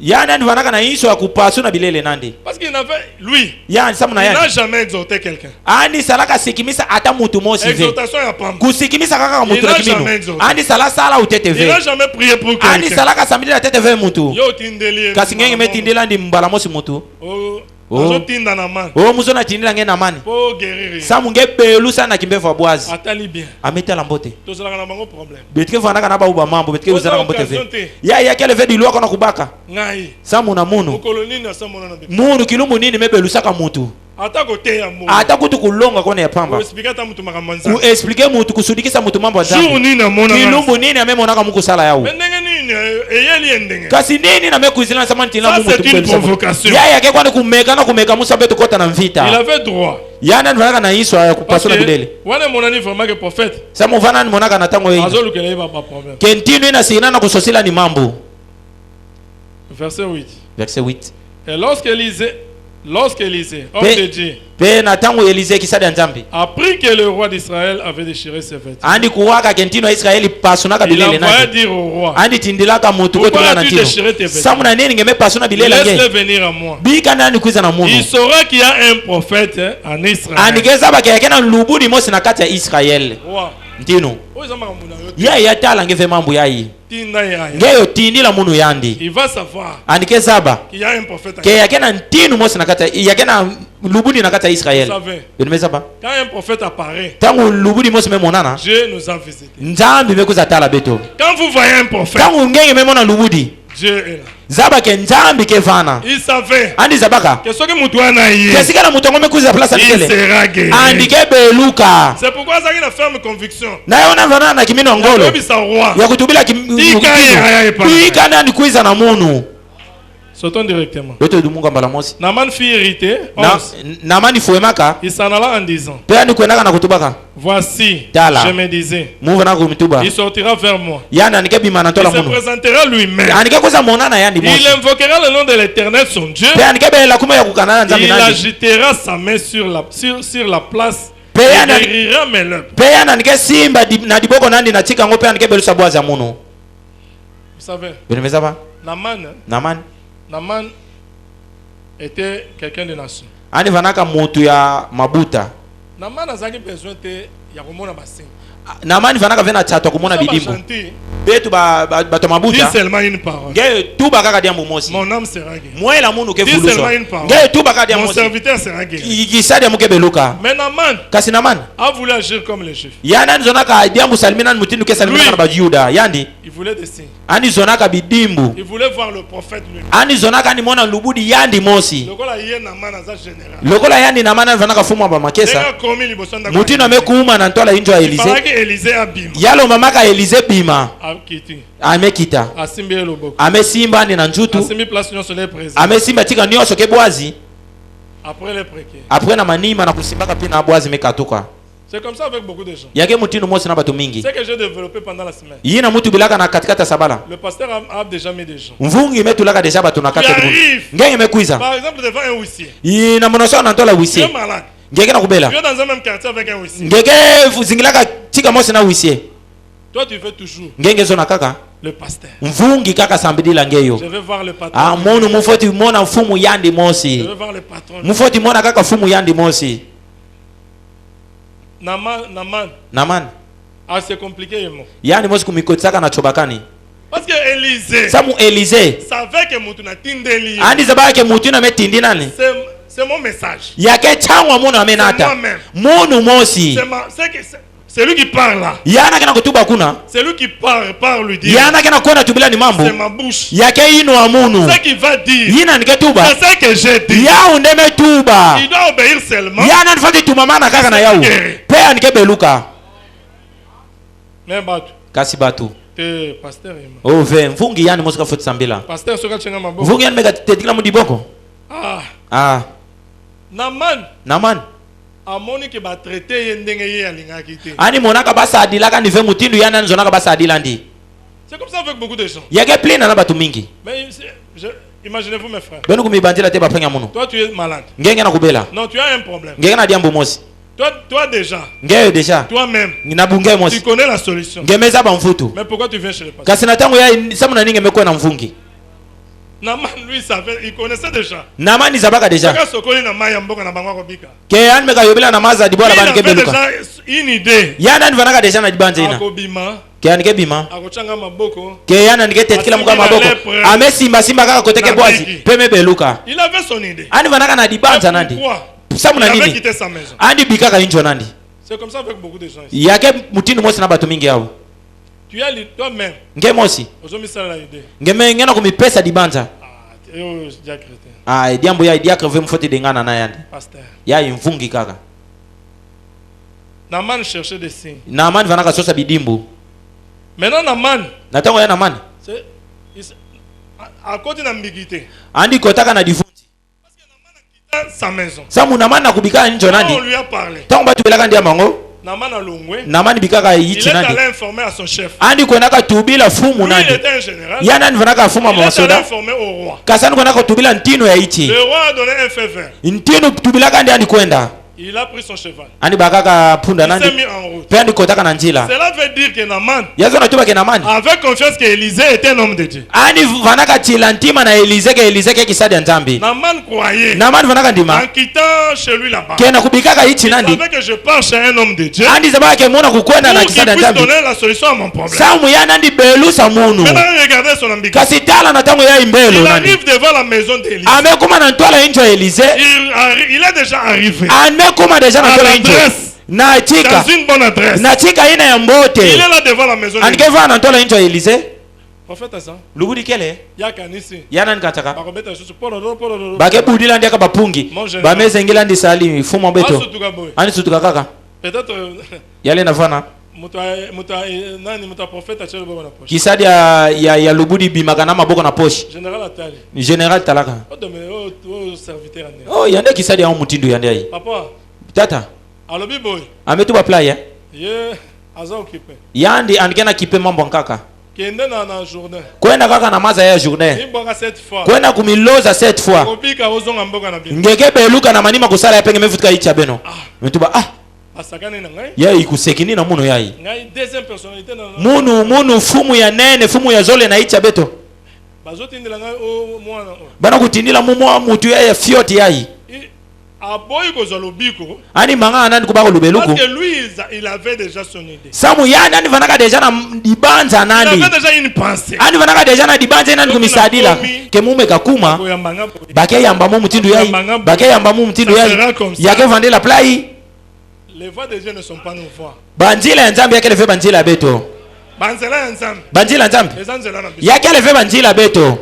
Parce qu'il n'avait, lui, il n'a jamais exhorté quelqu'un. Exhortation ya pamba. Kusikimisa kaka mutu na kimino. Andi sala sala uteteve. Il n'a jamais prié pour quelqu'un. Andi sala ka samedi la teteve mutu. Yo tindeli. Kasi ngenge metindela ndi mbala mosi mutu. Oh tinda na man. Oh muzo na tindela nge na mani. Po guérir. Samu nge belu sana kimbevo bwazi. Atali bien. Ametela mbote. To sala na bango problème. Betike vana kana ba uba mambo betike uzana mbote ve. Ya kele ve dilwa kona kubaka. Ngai. Samu na munu. Ukoloni na samu na. Munu kilumu nini mebelu saka mutu. ata kutu kulonga kone ya pamba expliquer mutu kusudikisa mutu mambo ya kilumbu nini amemonaka muku sala yao kasi nini na mekuizila na samani tina mungu ya yake kwani kumeka musa betu kota na mvita il avait droit yana nvanaka na iswa ya kupasula bidele wana monani vraiment que prophète sa muvana ni monaka na tango hii kentinu ina sina na kusosila ni mambo. Verset 8. Verset 8. Et lorsque Élisée, homme de Dieu, a appris que le roi d'Israël avait déchiré ses vêtements, il envoya dire au roi, pourquoi as-tu déchiré tes vêtements? Laisse-le venir à moi. Il saura qu'il y a un prophète en Israël. Roi. Ntino ya yatala ngeve mambo yayi ngeyo tindila munu yandi il va savoir andike zaba qu'il y a un prophète ke yakena ntinu mosi nakata yakena lubudi nakata Israël quand un prophète apparaît tangu lubudi mosi memonana Dieu nous a visité nzambi mekuza tala beto quand vous voyez un prophète tangu ngenge memona lubudi Dieu est là. Zaba ke nzambi ke vana. Il savait. Andi zabaka. Que ce que mutu anaye. Kesika na mutu ngome kuza place nikele. Il sera guéri. Andi ke beluka. C'est pourquoi ça a une ferme conviction. Na yona vana na kimino ngolo. Ya kutubila kimino. Tika na kuiza na munu. Sautons directement. Naman fut irrité. Il s'en alla en disant, voici, je me disais, il sortira vers moi. Il se présentera lui-même. Il invoquera le nom de l'Éternel son Dieu. Il agitera sa main sur la place. Il guérira mes lèvres. Vous savez, Naman était quelqu'un de nation. Ani vanaka mutu ya mabuta. Naman azaki besoin te ya komona basin. Naman vanaka vena chato komona bidimbo. Betu ba mabuta. Dis seulement une parole. Nge tu bakaka diambo mosi. Mon âme sera guérie. Moi la munu ke fuluso. Dis seulement une parole. Nge tu bakaka diambo mosi. Mon serviteur sera guéri. Ikisadi amuke beluka. Mais Naman kasi Naman a voulu agir comme les Juifs. Yana nzonaka diambo salmina mutindu ke salmina na bajuda. Yandi. Il voulait des signes. Ani zonaka bidimbu. Il voulait voir le prophète lui. Ani zonaka ni mona lubudi yandi mosi. Lokola ye Naman aza général. Lokola yandi Naman vanaka fumwa ba makesa. Mutino amekuuma na ntola injo ya Élisée abima. Yalo mamaka Élisée bima. Akiti. Amekita. Asimbi loboko. Amesimba ni na njutu. Asimbi place nyonso le président. Amesimba tika nyonso ke bwazi. Après le préqué. Après na manima na kusimbaka pina bwazi mekatuka. C'est comme ça avec beaucoup de gens. Yake mutino mosi na batu mingi. C'est que j'ai développé pendant la semaine. Yina mutu bilaka na katikata sabala. Le pasteur a déjà mis des gens. Mvungi metulaka deja batu na kata du. Ngenge mekuiza. Par exemple devant un huissier. Yina monoso na ntola huissier. Tu es malade. Ngenge na kubela. Tu es dans un même quartier avec un huissier. Ngenge zingilaka tika mosi na huissier. Toi tu veux toujours. Ngenge zona kaka. Le pasteur. Mvungi kaka sambidila ngeyo. Je veux voir le patron. Ah monu mufoti mona mfumu yandi mosi. Je veux voir le patron. Mufoti mona kaka fumu yandi mosi. Naman. Ah, c'est compliqué. Yani mosi kumikotsaka na chobakani. Parce que Élisée. Samu Élisée. Savait que mutu na tindeli. Andi zabaka ke mutu na metindi nani? C'est mon message. Yake changwa munu amenata. Munu mosi. C'est lui qui parle là. Yana kena kutuba kuna. C'est lui qui parle lui dit. Yana kena kuona tubila ni mambo. C'est ma bouche. Yake ino amunu. Ce qu'il va dire. Yina niketuba. C'est ce que j'ai dit. Ya undeme tuba. Il doit obéir seulement. Yana nifati tumamana kaka na yau. Pea nikebeluka. Mais batu. Kasi batu. Te pasteur ema. Oh ve mfungi yani mosika futi sambila. Pasteur soka chenga maboko. Mfungi yani mega tetikila mudiboko. Ah. Naman. Amoni ke ba traité yendenge ye alingaki te. Ani monaka basa adilaka nive mutindu yana nzonaka basa adilandi. C'est comme ça avec beaucoup de gens. Yake plena na batu mingi. Mais imaginez-vous mes frères. Beno kumibandila te bapenya muno. Toi tu es malade. Ngenge na kubela. Non, tu as un problème. Ngenge na diambo mosi. Toi déjà. Ngenge déjà. Toi-même. Ngina bunge mosi. Tu connais la solution. Ngemeza ba mfutu. Mais pourquoi tu viens chez le pasteur? Kasi na tangu ya samu na ninge mekwa na mfungi. Naman lui savait, il connaissait déjà. Naman izabaka déjà. Ke an meka yobela na maza di bola banike beluka. Une idée. Yana ni vanaka déjà na dibanza ina. Ke an ke bima. Ke yana nike tetkila muka maboko. Ame simba kaka koteke bwazi. Peme beluka. Il avait son idée. Ani vanaka na dibanza nandi. Samu na nini? Andi bikaka injo nandi. C'est comme ça avec beaucoup de gens. Yake mutinu mosi na batu mingi yao. Tu as toi-même. Nge mosi. Ngeme ngena kumipesa dibanza. Ah, diambo ya diacre veut me faut te dengana na yandi. Pasteur. Ya imvungi kaka. Naman cherchait des signes. Naman vanaka sosa bidimbu. Maintenant Naman. Natango ya Naman. C'est à côté d'ambiguïté. Andi kotaka na difunzi. Parce que Naman a quitté sa maison. Samu Naman na kubika njo nandi. On lui a parlé. Tango batu belaka ndia mango. Naman a longwe. Naman bikaka yichi nandi. Il est allé informer à son chef. Andi konaka tubila fumu nandi. Il était un général. Ya nandi vanaka fumu masoda. Il est allé informer au roi. Kasani konaka tubila ntino ya ichi. Le roi a donné un feu vert. Ntino tubilaka ndi andi kwenda. Il a pris son cheval. Andi bakaka punda nandi. Il s'est mis en route. Pe andi kotaka na njila. Cela veut dire que Naman Yazo na tuba ke Naman. avait confiance que Élisée était un homme de Dieu. Andi vanaka chilantima na Élisée ke kisadi nzambi. Naman croyait. Naman vanaka ndima. En quittant chez lui là-bas. Kena kubikaka ichi nandi. Il savait que je pars chez un homme de Dieu. Andi zabaka ke mona kukwenda na kisadi nzambi. Pour qu'il puisse donner la solution à mon problème. Samu ya nandi belusa munu. Maintenant regardez son ambiguïté. Kasitala na tango ya imbelo Il nandi. arrive devant la maison d'Élisée. Amekuma na ntwala injo Élisée. Il est déjà arrivé. Amekuma deja na ntwala injo. Na Dans chika. une bonne adresse. Na chika ina ya mbote. Il est là devant la maison d'Élisée. Anikeva na ntwala injo Élisée. Prophète ça. Lugudi kele. Ya kanisi. Yana nkataka. Bakobeta susu polo. Bake budila ndiaka bapungi. Bamezengila ndi sali fumo beto. Ani sutuka kaka. Peut-être Yale nafana. Muta prophète a tiré na poche. Kisadi ya lubudi bimaka na maboko na poche. Général Atali. Général Talaka. Oh serviteur ane. Oh yande kisadi ya mutindo yande ai. Papa. Tata. Alobi boy. Ametu ba playa. Ye aza occupé. Yandi andikena kipe mambo nkaka. Kende na journée. Kwenda kaka na maza ya journée. Imboka 7 fois. Kwenda kumiloza 7 fois. Kopika ozonga mboka na bino. Ngeke beluka na manima kusala yapenge mefutika icha beno. Metuba Asakane na ngai. Yai kusekini na muno yai. Ngai deuxième personnalité na. Munu fumu ya nene, fumu ya zole na icha beto. Bazotindila ngai o mwana. Bana kutindila mumo mutu ya fioti yai. Aboyi kozolobiko. Ani manga nani kubako lubeluku. Parce que lui il avait déjà son idée. Samu ya nani vanaka deja na dibanza nani. Il avait déjà une pensée. Ani vanaka deja na dibanza nani kumisadila. Ke mume kakuma. Bake yamba mu mutindo yai. Bake yamba mu mutindo yai. Yake vandela plai. Les voix de Dieu ne sont pas nos voix. Banjila ya nzambi yake lefe banjila beto. Banzela ya nzambi. Banjila nzambi. Yake lefe banjila beto.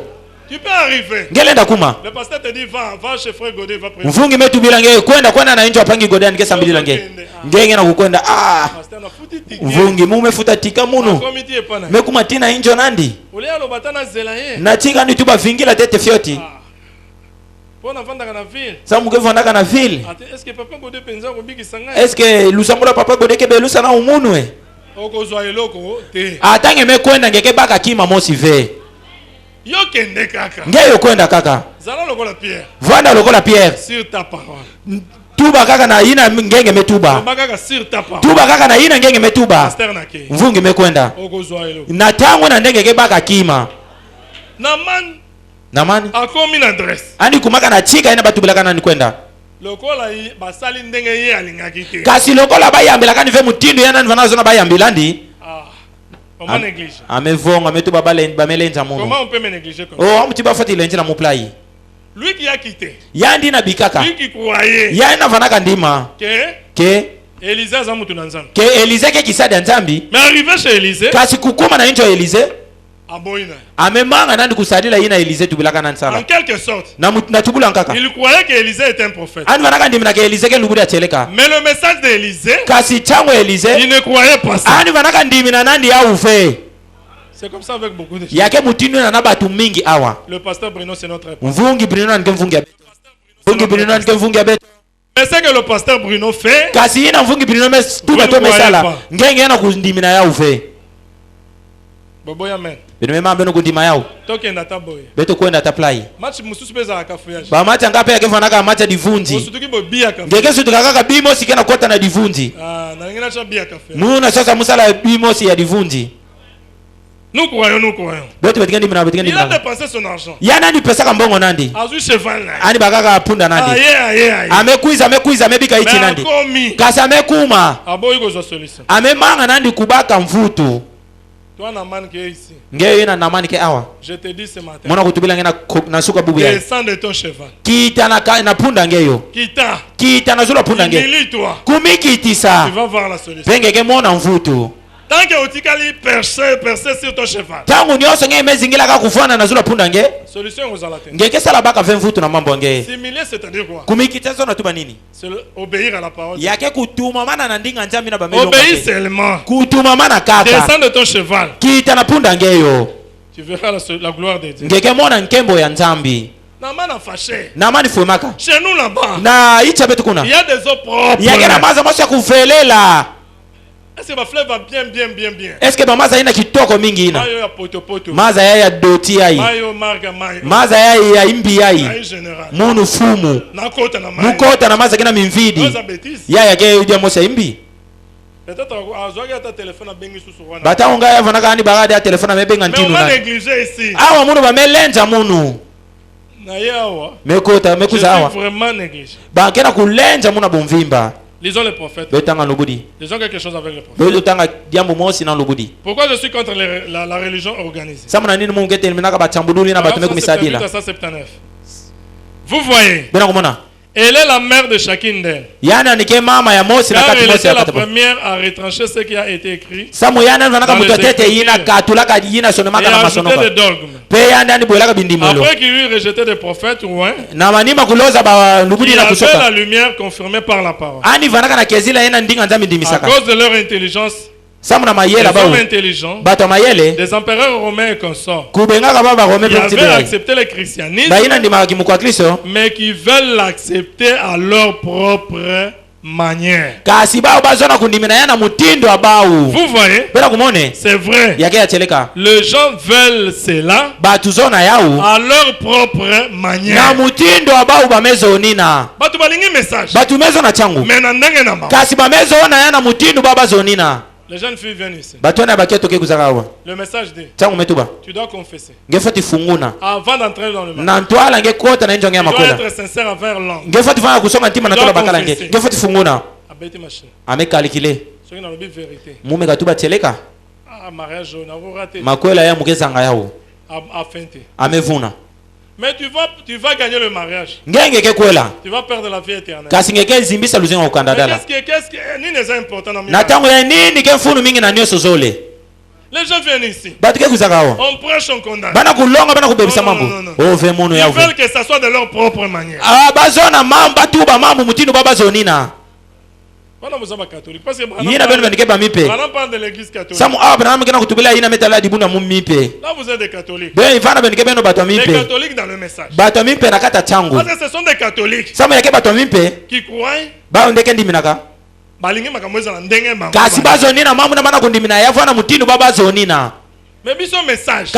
Tu peux arriver. Ngelenda kuma. Le pasteur te dit va chez frère Godé va prier. Mfungi metu bilange kwenda na injo apangi Godé anike sambili lange. Ngenge na kukwenda Pasteur na futi tiki. Mfungi mume futa tika munu. Mekuma tina injo nandi. Ole alo batana zela ye. Na tika ni tuba vingila tete fioti. Pona vanda kana ville. Samu ke vanda kana ville. Est-ce que papa Godé penza ko biki sanga? Est-ce que lusamula papa Godé ke belusa na umunu e? Okozwa eloko te. Atange mekwenda ngeke baka kima mosive. Yo kende kaka. Ngeyo kwenda kaka. Zala lokola Pierre. Vanda lokola Pierre. Sur ta parole. Tuba kaka na ina ngenge metuba. Tuba kaka sur ta parole. Tuba kaka na ina ngenge metuba. Pasteur nake. Mvungi mekwenda. Okozwa eloko. Na tango na ndenge ke baka kima. Naman. Akomi na adresse. Ani kumaka na chika ina batubila kana ni kwenda. Lokola basali ndenge ye alingaki te. Kasi lokola bayambila kani ve mutindo yana nvana zona bayambilandi. Comment négliger? Amevonga metuba bamelenza muno. Comment on peut me négliger comme ça? Oh, amutiba fati lenje na muplai. Lui qui a quitté. Yandi na bikaka. Lui qui croyait. Yana vanaka ndima. Que Élisée za mutu na nzambi. Que Élisée ke kisadi nzambi. Mais arrivé chez Élisée. Kasi kukuma na injo Élisée. Aboina. Amemanga nandi kusadila ina Élisée tubilaka na nsala. En quelque sorte. Na tubula nkaka. Il croyait que Élisée était un prophète. Ani vanaka ndimina ke Élisée ke lubudi acheleka. Mais le message d'Élisée. Kasi chango Élisée. Il ne croyait pas ça. Ani vanaka ndimina nandi ya ufe. C'est comme ça avec beaucoup de choses. Yake mutindo na batu mingi awa. Le pasteur Bruno c'est notre époux. Mvungi Bruno na mvungi abeto. Mvungi Bruno na mvungi abeto. Mais c'est que le pasteur Bruno fait. Kasi ina mvungi Bruno mes tuba to mesala. Ngenge na kundimina ya ufe. Bobo amen. Bino mema beno kundima yao. Toke ndata boy. Beto kwenda taplai. Match mususu peza akafuyage. Ba match ngape yake fanaka match divunji. Musutuki bo bia kafe. Ngeke sutuka kaka bimo sikena kota na divunji. Na ngena cha bia kafe. Muna sasa musala bimo si ya divunji. Nous croyons. Beto betikandi mina betikandi mina. Il a dépensé son argent. Yana ni pesa kambongo nandi. Azu cheval na. Ani bakaka punda nandi. Aye. Amekuiza mebika ichi nandi. Kasi amekuma. Aboyi gozo solution. Amemanga nandi kubaka mvutu. Toi na man qui est ici. Ngeyo ina na man ki awa. Je te dis ce matin. Mwana kutubila ngena na suka bubu ya. Descends de ton cheval. Kita na punda ngeyo. Kita na zula punda ngeyo. Humile-toi. Kumikitisa. Tu vas voir la solution. Pengeke mona mvutu. Tant que otikali percer sur ton cheval. Tangu nyonso nge mezingila ka kufana na zula punda nge. Solution aux alates. Ngeke sala baka 20 vutu na mambo nge. Similaire c'est-à-dire quoi? Kumikitezo na tuba nini? C'est obéir à la parole. Yake kutuma mana na ndinga nzambi na bamelo. Obéis seulement. Kutuma mana kaka. Descends de ton cheval. Kita na punda nge yo. Tu verras la gloire de Dieu. Ngeke mona nkembo ya nzambi. Namana fâché. Namani fumaka. Chez nous là-bas. Na icha betu kuna. Il y a des eaux propres. Yake na maza mosha kuvelela. Est-ce que ma fleuve va bien? Est-ce que maza ina kitoko mingi ina? Mayo ya poto. Maza ya doti ai. Mayo marga mayo. Maza ya imbi ai. Mayo général. Munu fumu. Nakota na mayo. Mukota na maza kina mimvidi. Ya yake udia mosha imbi. Peut-être azoga ta téléphone a bengi susu wana. Bata unga ya vanaka ani bagade ya telefone amebenga ntinu na. Mais on va négliger ici. Awa munu ba melenza munu. Na yawa. Mekota mekuza awa. Vraiment négligé. Ba kena kulenza muna bomvimba. Lisons les prophètes. Lisons quelque chose avec les prophètes. Pourquoi je suis contre la religion organisée? Vous voyez, elle est la mère de chacune d'elles. Car elle était la première à retrancher ce qui a été écrit dans les Écritures et à ajouter des dogmes. Après qu'il eut rejeté des prophètes loin, il y avait la lumière confirmée par la parole. À cause de leur intelligence, des hommes intelligents, des empereurs romains et consorts, qui avaient accepté le christianisme, mais qui veulent l'accepter à leur propre manière. Vous voyez, c'est vrai. Les gens veulent cela à leur propre manière. Les jeunes filles viennent ici. Le message dit, tu dois confesser. Avant d'entrer dans le mariage, tu dois être sincère envers l'homme. Tu dois confesser. Amekalkile. Mariage, on a raté. Amevuna. Mais tu vas gagner le mariage. Tu vas perdre la vie éternelle. Qu'est-ce qui est important dans les gens viennent ici. On prêche, on condamne. Ils veulent que ça soit de leur propre manière. Parce que Branham parle de l'église catholique. Là vous êtes des catholiques. Les catholiques dans le message. Parce que ce sont des catholiques qui croient mais biso message.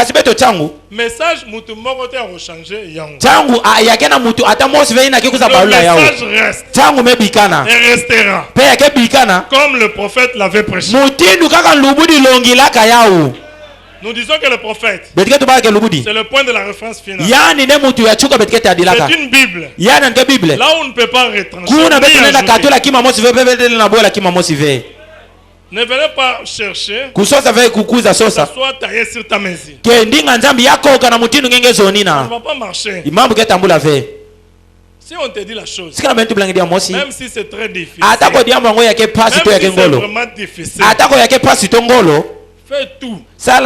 Message mutu moko te a changer yango. Le message reste. Et restera. Comme le prophète l'avait prêché. Nous disons que le prophète, c'est le point de la référence finale. C'est une Bible. Là où on ne peut pas retrancher. Ne venez pas chercher que ça soit taillé sur ta mesure. Ça ne va pas marcher. Si on te dit la chose, même si c'est très difficile, même si c'est vraiment difficile, fais tout. Parce que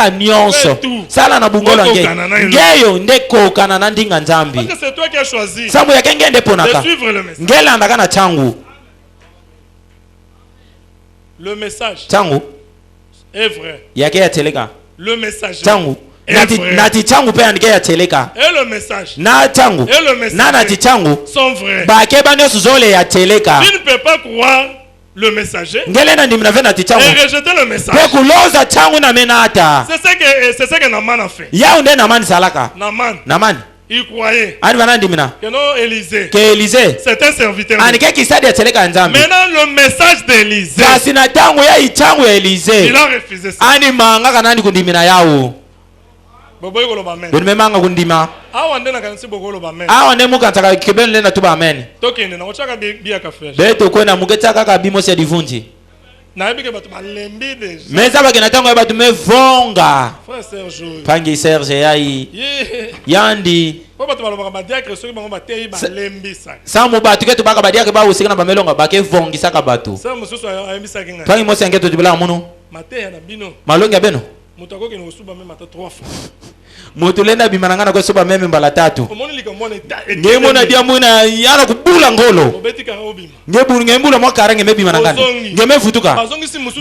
c'est toi qui as choisi de suivre le message. Le message est vrai. Le message est vrai. Et le message sont vrais. Tu ne peux pas croire le messager et rejeter le message. C'est ce que Naman a fait. Naman, il croyait que non, Élisée, c'est un serviteur. Maintenant, le message d'Élisée, il a refusé ça. Meza bagena tango batu mevonga. Pangi Serge yai. Yandi. Samu batu ketu baka badia ke ba usika na bamelonga bake vongi saka batu. Pangi mosi angeto tibela munu. malongi ya beno moto lenda bimanangana kwa soba meme mbala tatu ngemo na dia mwina yana kubula ngolo ngembula mwakara ngeme bimanangana ngeme futuka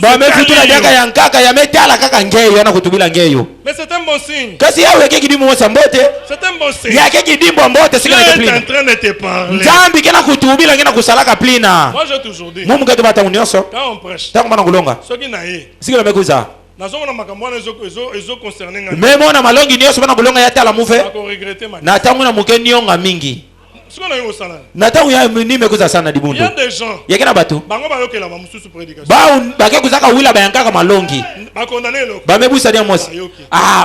ba me futuka jaka yankaka ya metala kaka ngeyo yana kutubila ngeyo mais c'est un bon signe kasi yawe yake kidimo mosambote c'est un bon signe yake kidimbo mbote sika yake plina en train de te parler jambi kena kutubila ngena kusalaka plina moi j'ai toujours dit mumu keto bata unyoso quand on prêche tangu mana kulonga soki na ye sika mekuza nazomona makambo wana ezo concerner nga meme ona malongi nyoso bana kulonga ya tala mufe ako regretter ma na tangu na mukeni yonga mingi siko na yo sala na tangu ya nimekuza sana dibundo il y a des gens yake na bato bango bayokela ba mususu prédication ba bake kuzaka wila bayankaka malongi ba condamner lo ba mebusa dia mosi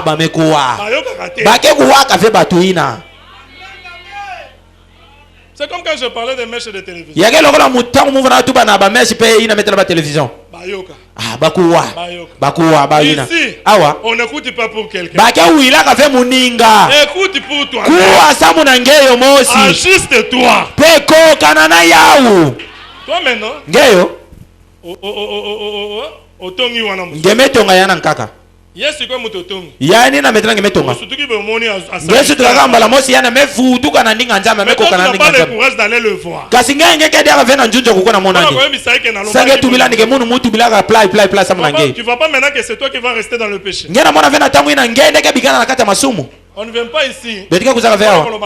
ba mekuwa bayoka te bake kuwaka fe batu ina. C'est comme quand je parlais des mèches de télévision. Yake lokola mutangu muvana tuba na ba mèche pe ina metela ba télévision. Bayoka. Bakuwa. Bakuwa ba ina. Awa. On n'écoute pas pour quelqu'un. Bake wila ka fe muninga. Écoute pour toi. Kuwa samu na ngeyo mosi. Ajuste toi. Peko kanana yau. Toi maintenant. Ngeyo. Otongi wana musu. Ngemetonga yana nkaka. Yesu kwa mutotongi. Yani na metela ngemetonga. Sutuki be moni asa. Yesu tukagamba la mosi yana mefutu kana ndinga njama meko kana ndinga njama. Mais tu n'as pas le courage d'aller le voir. Kasi ngenge kedi aka vena njunjo kukona monani. Sange tubila nige munu mutu bilaka play samu na ngeyo. Tu vas pas maintenant que c'est toi qui vas rester dans le péché. Ngena mona vena tangu ina ngende ke bigana na kata masumu. On ne vient pas ici. Betika kuzaka veo.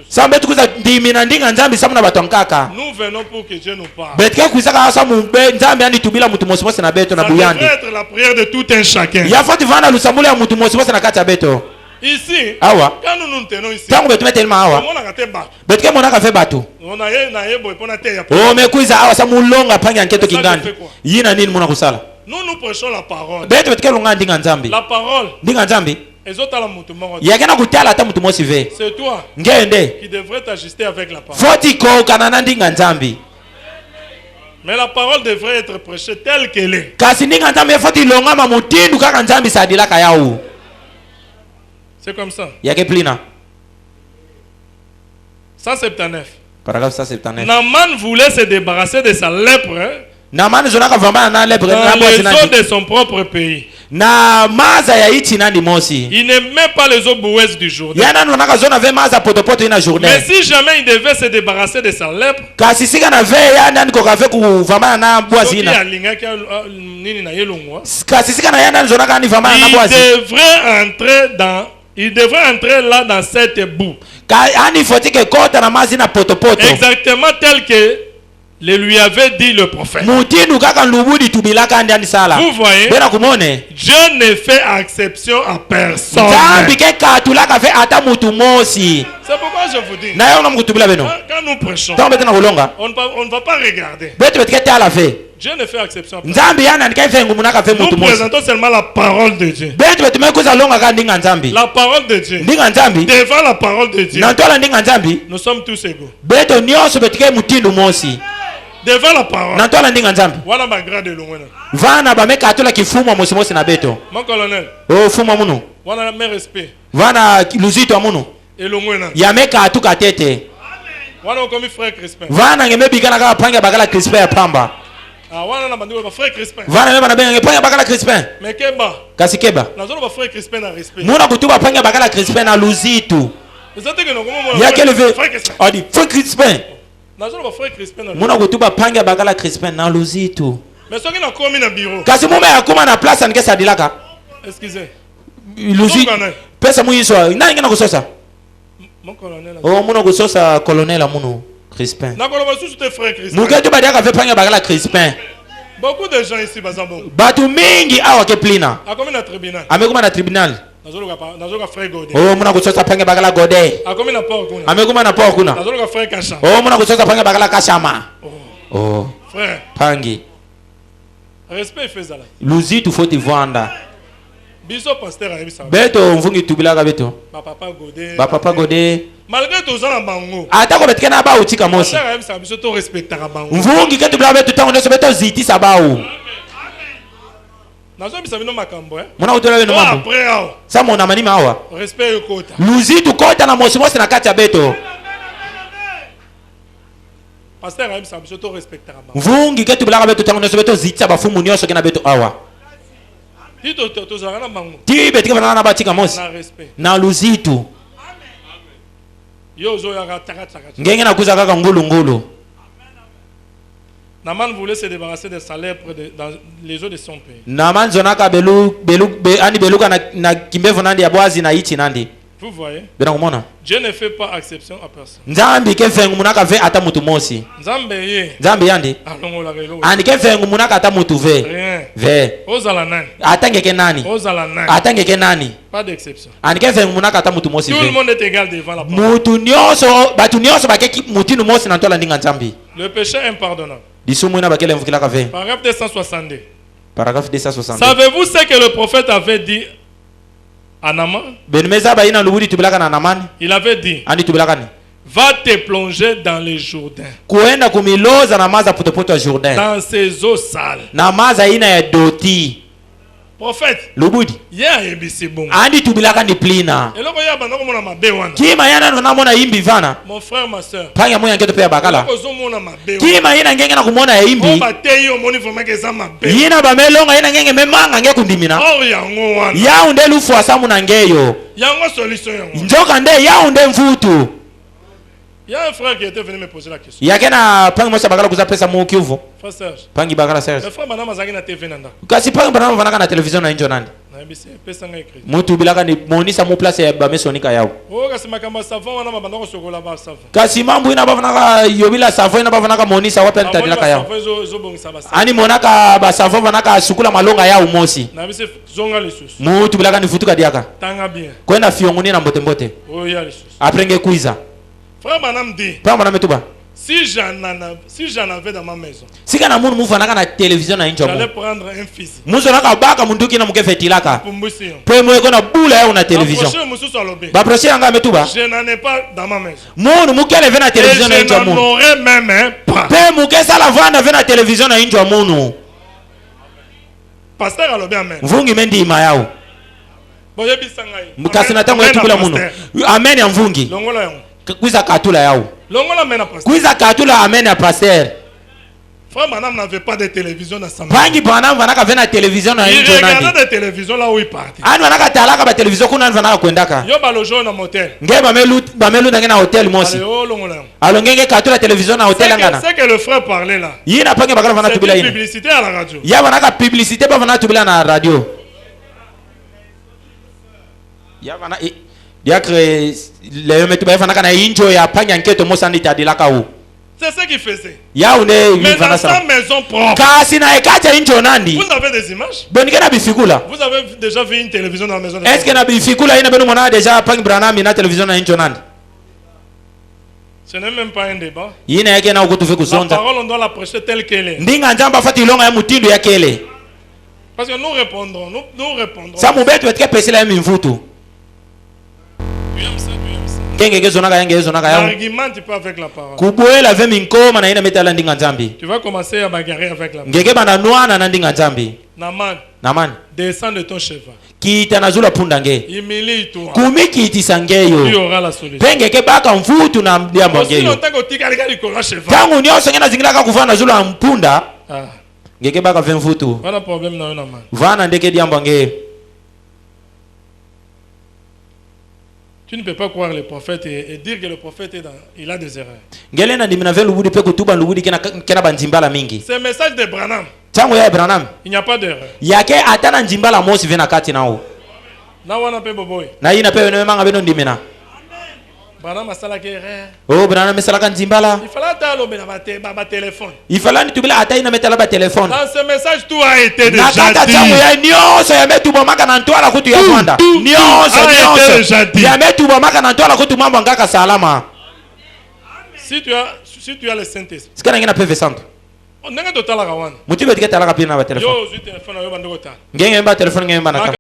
Sambe tukuza ndimi na ndinga njambi samu na bato nkaka. Nous venons pour que Dieu nous parle. Betika kuzaka samu be njambi ani tubila mutu mosi na beto na buyandi. Ça devrait être la prière de tout un chacun. Ya foti vana lusambule ya mutu mosi na kata beto. Ici, awa. Quand nous nous tenons ici, tangu betu metelma awa. Betika mona ka fe batu. On a ye na ye boy pona te ya. O mekuiza awa samu longa panya nketo kingandi. Yina nini mona kusala? Nous prêchons la parole. Betu betika longa ndinga njambi. La parole. Ndinga njambi. C'est toi qui devrais t'ajuster avec la parole. Mais la parole devrait être prêchée telle qu'elle est. 179. 179. Paragraphe 179. Naaman voulait se débarrasser de sa lèpre. Dans les eaux de son propre pays. Il n'aimait pas les eaux boueuses du Jourdain. Mais si jamais il devait se débarrasser de sa lèpre, il devrait entrer là dans cette boue. Exactement tel que le lui avait dit le prophète. Vous voyez, Dieu ne fait exception à personne. C'est pourquoi je vous dis, quand nous prêchons, on ne va pas regarder. Dieu ne fait exception à personne. Nous présentons seulement la parole de Dieu. La parole de Dieu. Devant la parole de Dieu, nous sommes tous égaux. Devant la parole. Voilà ma grade de loin. Mon colonel. Voilà mes respects. Et loin. Voilà comme frère Crispin. Ah, voilà na bandu ba frère Crispin. Mais keba. Kasi keba. Na zolo ba frère Crispin na respect. Muna kutuba panga bakala Crispin na luzitu. Ya quel veut? On dit frère Crispin. Na zolo ba frère Crispin na. Muna kutuba panga bakala Crispin na luzitu. Mais soki na komi na bureau. Kasi mume akoma na place anikesa dilaka. Excusez. Luzitu. Pesa muyiso. Nani ngena kusosa? Mon colonel. Oh, muna kusosa colonel amuno. Crispin. Beaucoup de gens ici bazambo. Batu mingi awa ke plina. Akomi na tribunal. Amekuma na tribunal. Nazoka frère Godé. Oh, muna kusosa panga bagala Godé. Akomi na port kuna. Amekuma na port kuna. Nazoka frère Kasha. Oh, muna kusosa panga bagala Kashama. Oh. Frère. Pangi. Respect fezala. Luzi tu faut te vendre. Biso pasteur a ebisa. Beto mvungi tubilaka beto. Ba papa Godé. Ba papa Godé. Malgré tout ça na bango. Ata ko betkena ba utika mosi. Pasteur a ebisa biso to respectera bango. Mvungi ke tubila beto tango nso beto ziti sabao. Nazo bisa bino makambo Muna utola bino mambo. Après awa. Sa mona manima awa. Respect yokota. Luzi tu kota na mosi mosi na kati ya beto. Pasteur a ebisa biso to respectera bango. Mvungi ke tubila beto tango nso beto ziti sabafumu nyonso ke na beto awa. ti betika bana na batika mosi na luzitu ngenge na kuza kaka ngulu. Naman voulait se débarrasser des salaires dans les eaux de son pays. Naman zonaka ani beluka na kimbevu nandi ya bwazi na ichi nandi. Vous voyez? Dieu ne fait pas exception à personne. Nzambi ke fengu munaka ve ata mutu mosi. Nzambi yandi. Andi ke fengu munaka ata mutu ve. Ve. Ozala nani? Atangeke nani? Ozala nani? Atangeke nani? Pas d'exception. Andi ke fengu munaka ata mutu mosi ve. Tout le monde est égal devant la parole. Mutu nyoso, batu nyoso bakeki mutinu mosi na ntola ndinga Nzambi. Le péché est impardonnable. Paragraphe 262. Paragraphe 262. Savez-vous ce que le prophète avait dit à Naaman? Il avait dit, va te plonger dans les Jourdains, dans ces eaux sales. Prophète, ya andi tubilaka ni plina kima yana nonamona imbi vana mon frère ma soeur panya moya ngeto pe bakala kima yana ngenge na kumona imbi yina bamelonga yana ngenge memanga nge kundimina ya unde lufu asamu na ngeyo njoka nde ya unde mfutu. Il y a un frère qui était venu me poser la question. Yakena pangi mosa bakala kuza pesa mu Kivu. Frère Serge. Pangi bakala Serge. Le frère banama zangi na TV nanda. Kasi pangi banama vanaka na television na injo nandi. Na bisi pesa nga écrit. Mutu bilaka ni monisa mu place ya bamesonika yao. Oh kasi makamba savon wana mabanda ko sokola ba savon. Kasi mambu ina bavanaka yobila savon ina bavanaka monisa wapi ntadilaka yao. Ani monaka ba savon vanaka sukula malonga yao mosi. Na bisi zonga lisusu. Mutu bilaka ni futuka diaka. Tanga bien. Kwenda fionguni na mbote mbote. Oh ya lisusu. Aprenge kuiza. Frère Manam dit, si j'en avais dans ma maison, j'allais prendre un fils. Je n'en ai pas dans ma maison. Et je n'en aurais même pas. Pasteur alobi amen. Amen ya mvungi. Kuiza katula yao. Kuiza katula amen ya pasteur. Frère Manam n'avait pas de télévision dans sa maison. Pangi Manam vanaka vena télévision na injo nandi. Il regardait de télévision là où il partait. Ani vanaka talaka ba télévision kuna vanaka kwendaka. Yo balojo na motel. Nge bamelu na hotel mosi. Alo ngenge katula télévision na hotel ngana. C'est que le frère parlait là. Yina pangi bakala vana tubila yina. Publicité à la radio. Ya vanaka publicité ba vana tubila na radio. Ya vana diakre le metu ba vana kana injo ya panya nketo mosandi tadilaka u. C'est ce qu'il faisait. Mais dans sa maison propre. Vous avez des images? Vous avez déjà vu une télévision dans la maison? Est-ce que déjà ce n'est même pas un débat. La parole, on doit la prêcher telle qu'elle est. Parce que nous répondrons. Nous répondrons. L'argument, tu peux avec la parole. Tu vas commencer à bagarrer avec la parole. Naman, descends de ton cheval. Humilie-toi. Tu auras la solution. Aussi longtemps que tu as cheval. Voilà le problème dans Naman. Tu ne peux pas croire le prophète et dire que le prophète il a des erreurs. C'est le message de Branham. Il n'y a pas d'erreur. Branham a salaka erreur. Oh, Branham salaka nzimbala. Il fallait attendre le téléphone. Il fallait que tu attaques na metala ba téléphone. Dans ce message tout a été déjà dit. Ya metu bomaka na ntwala kutu ya Rwanda. Ya metu bomaka na ntwala kutu mambo ngaka salama. Si tu as le Saint-Esprit. Sikana ngina peve santo. On nanga totala kawana. Mutibe tiketa la kapina ba téléphone. Yo, téléphone yo bandoko ta. Ngenge ba téléphone ngenge ba na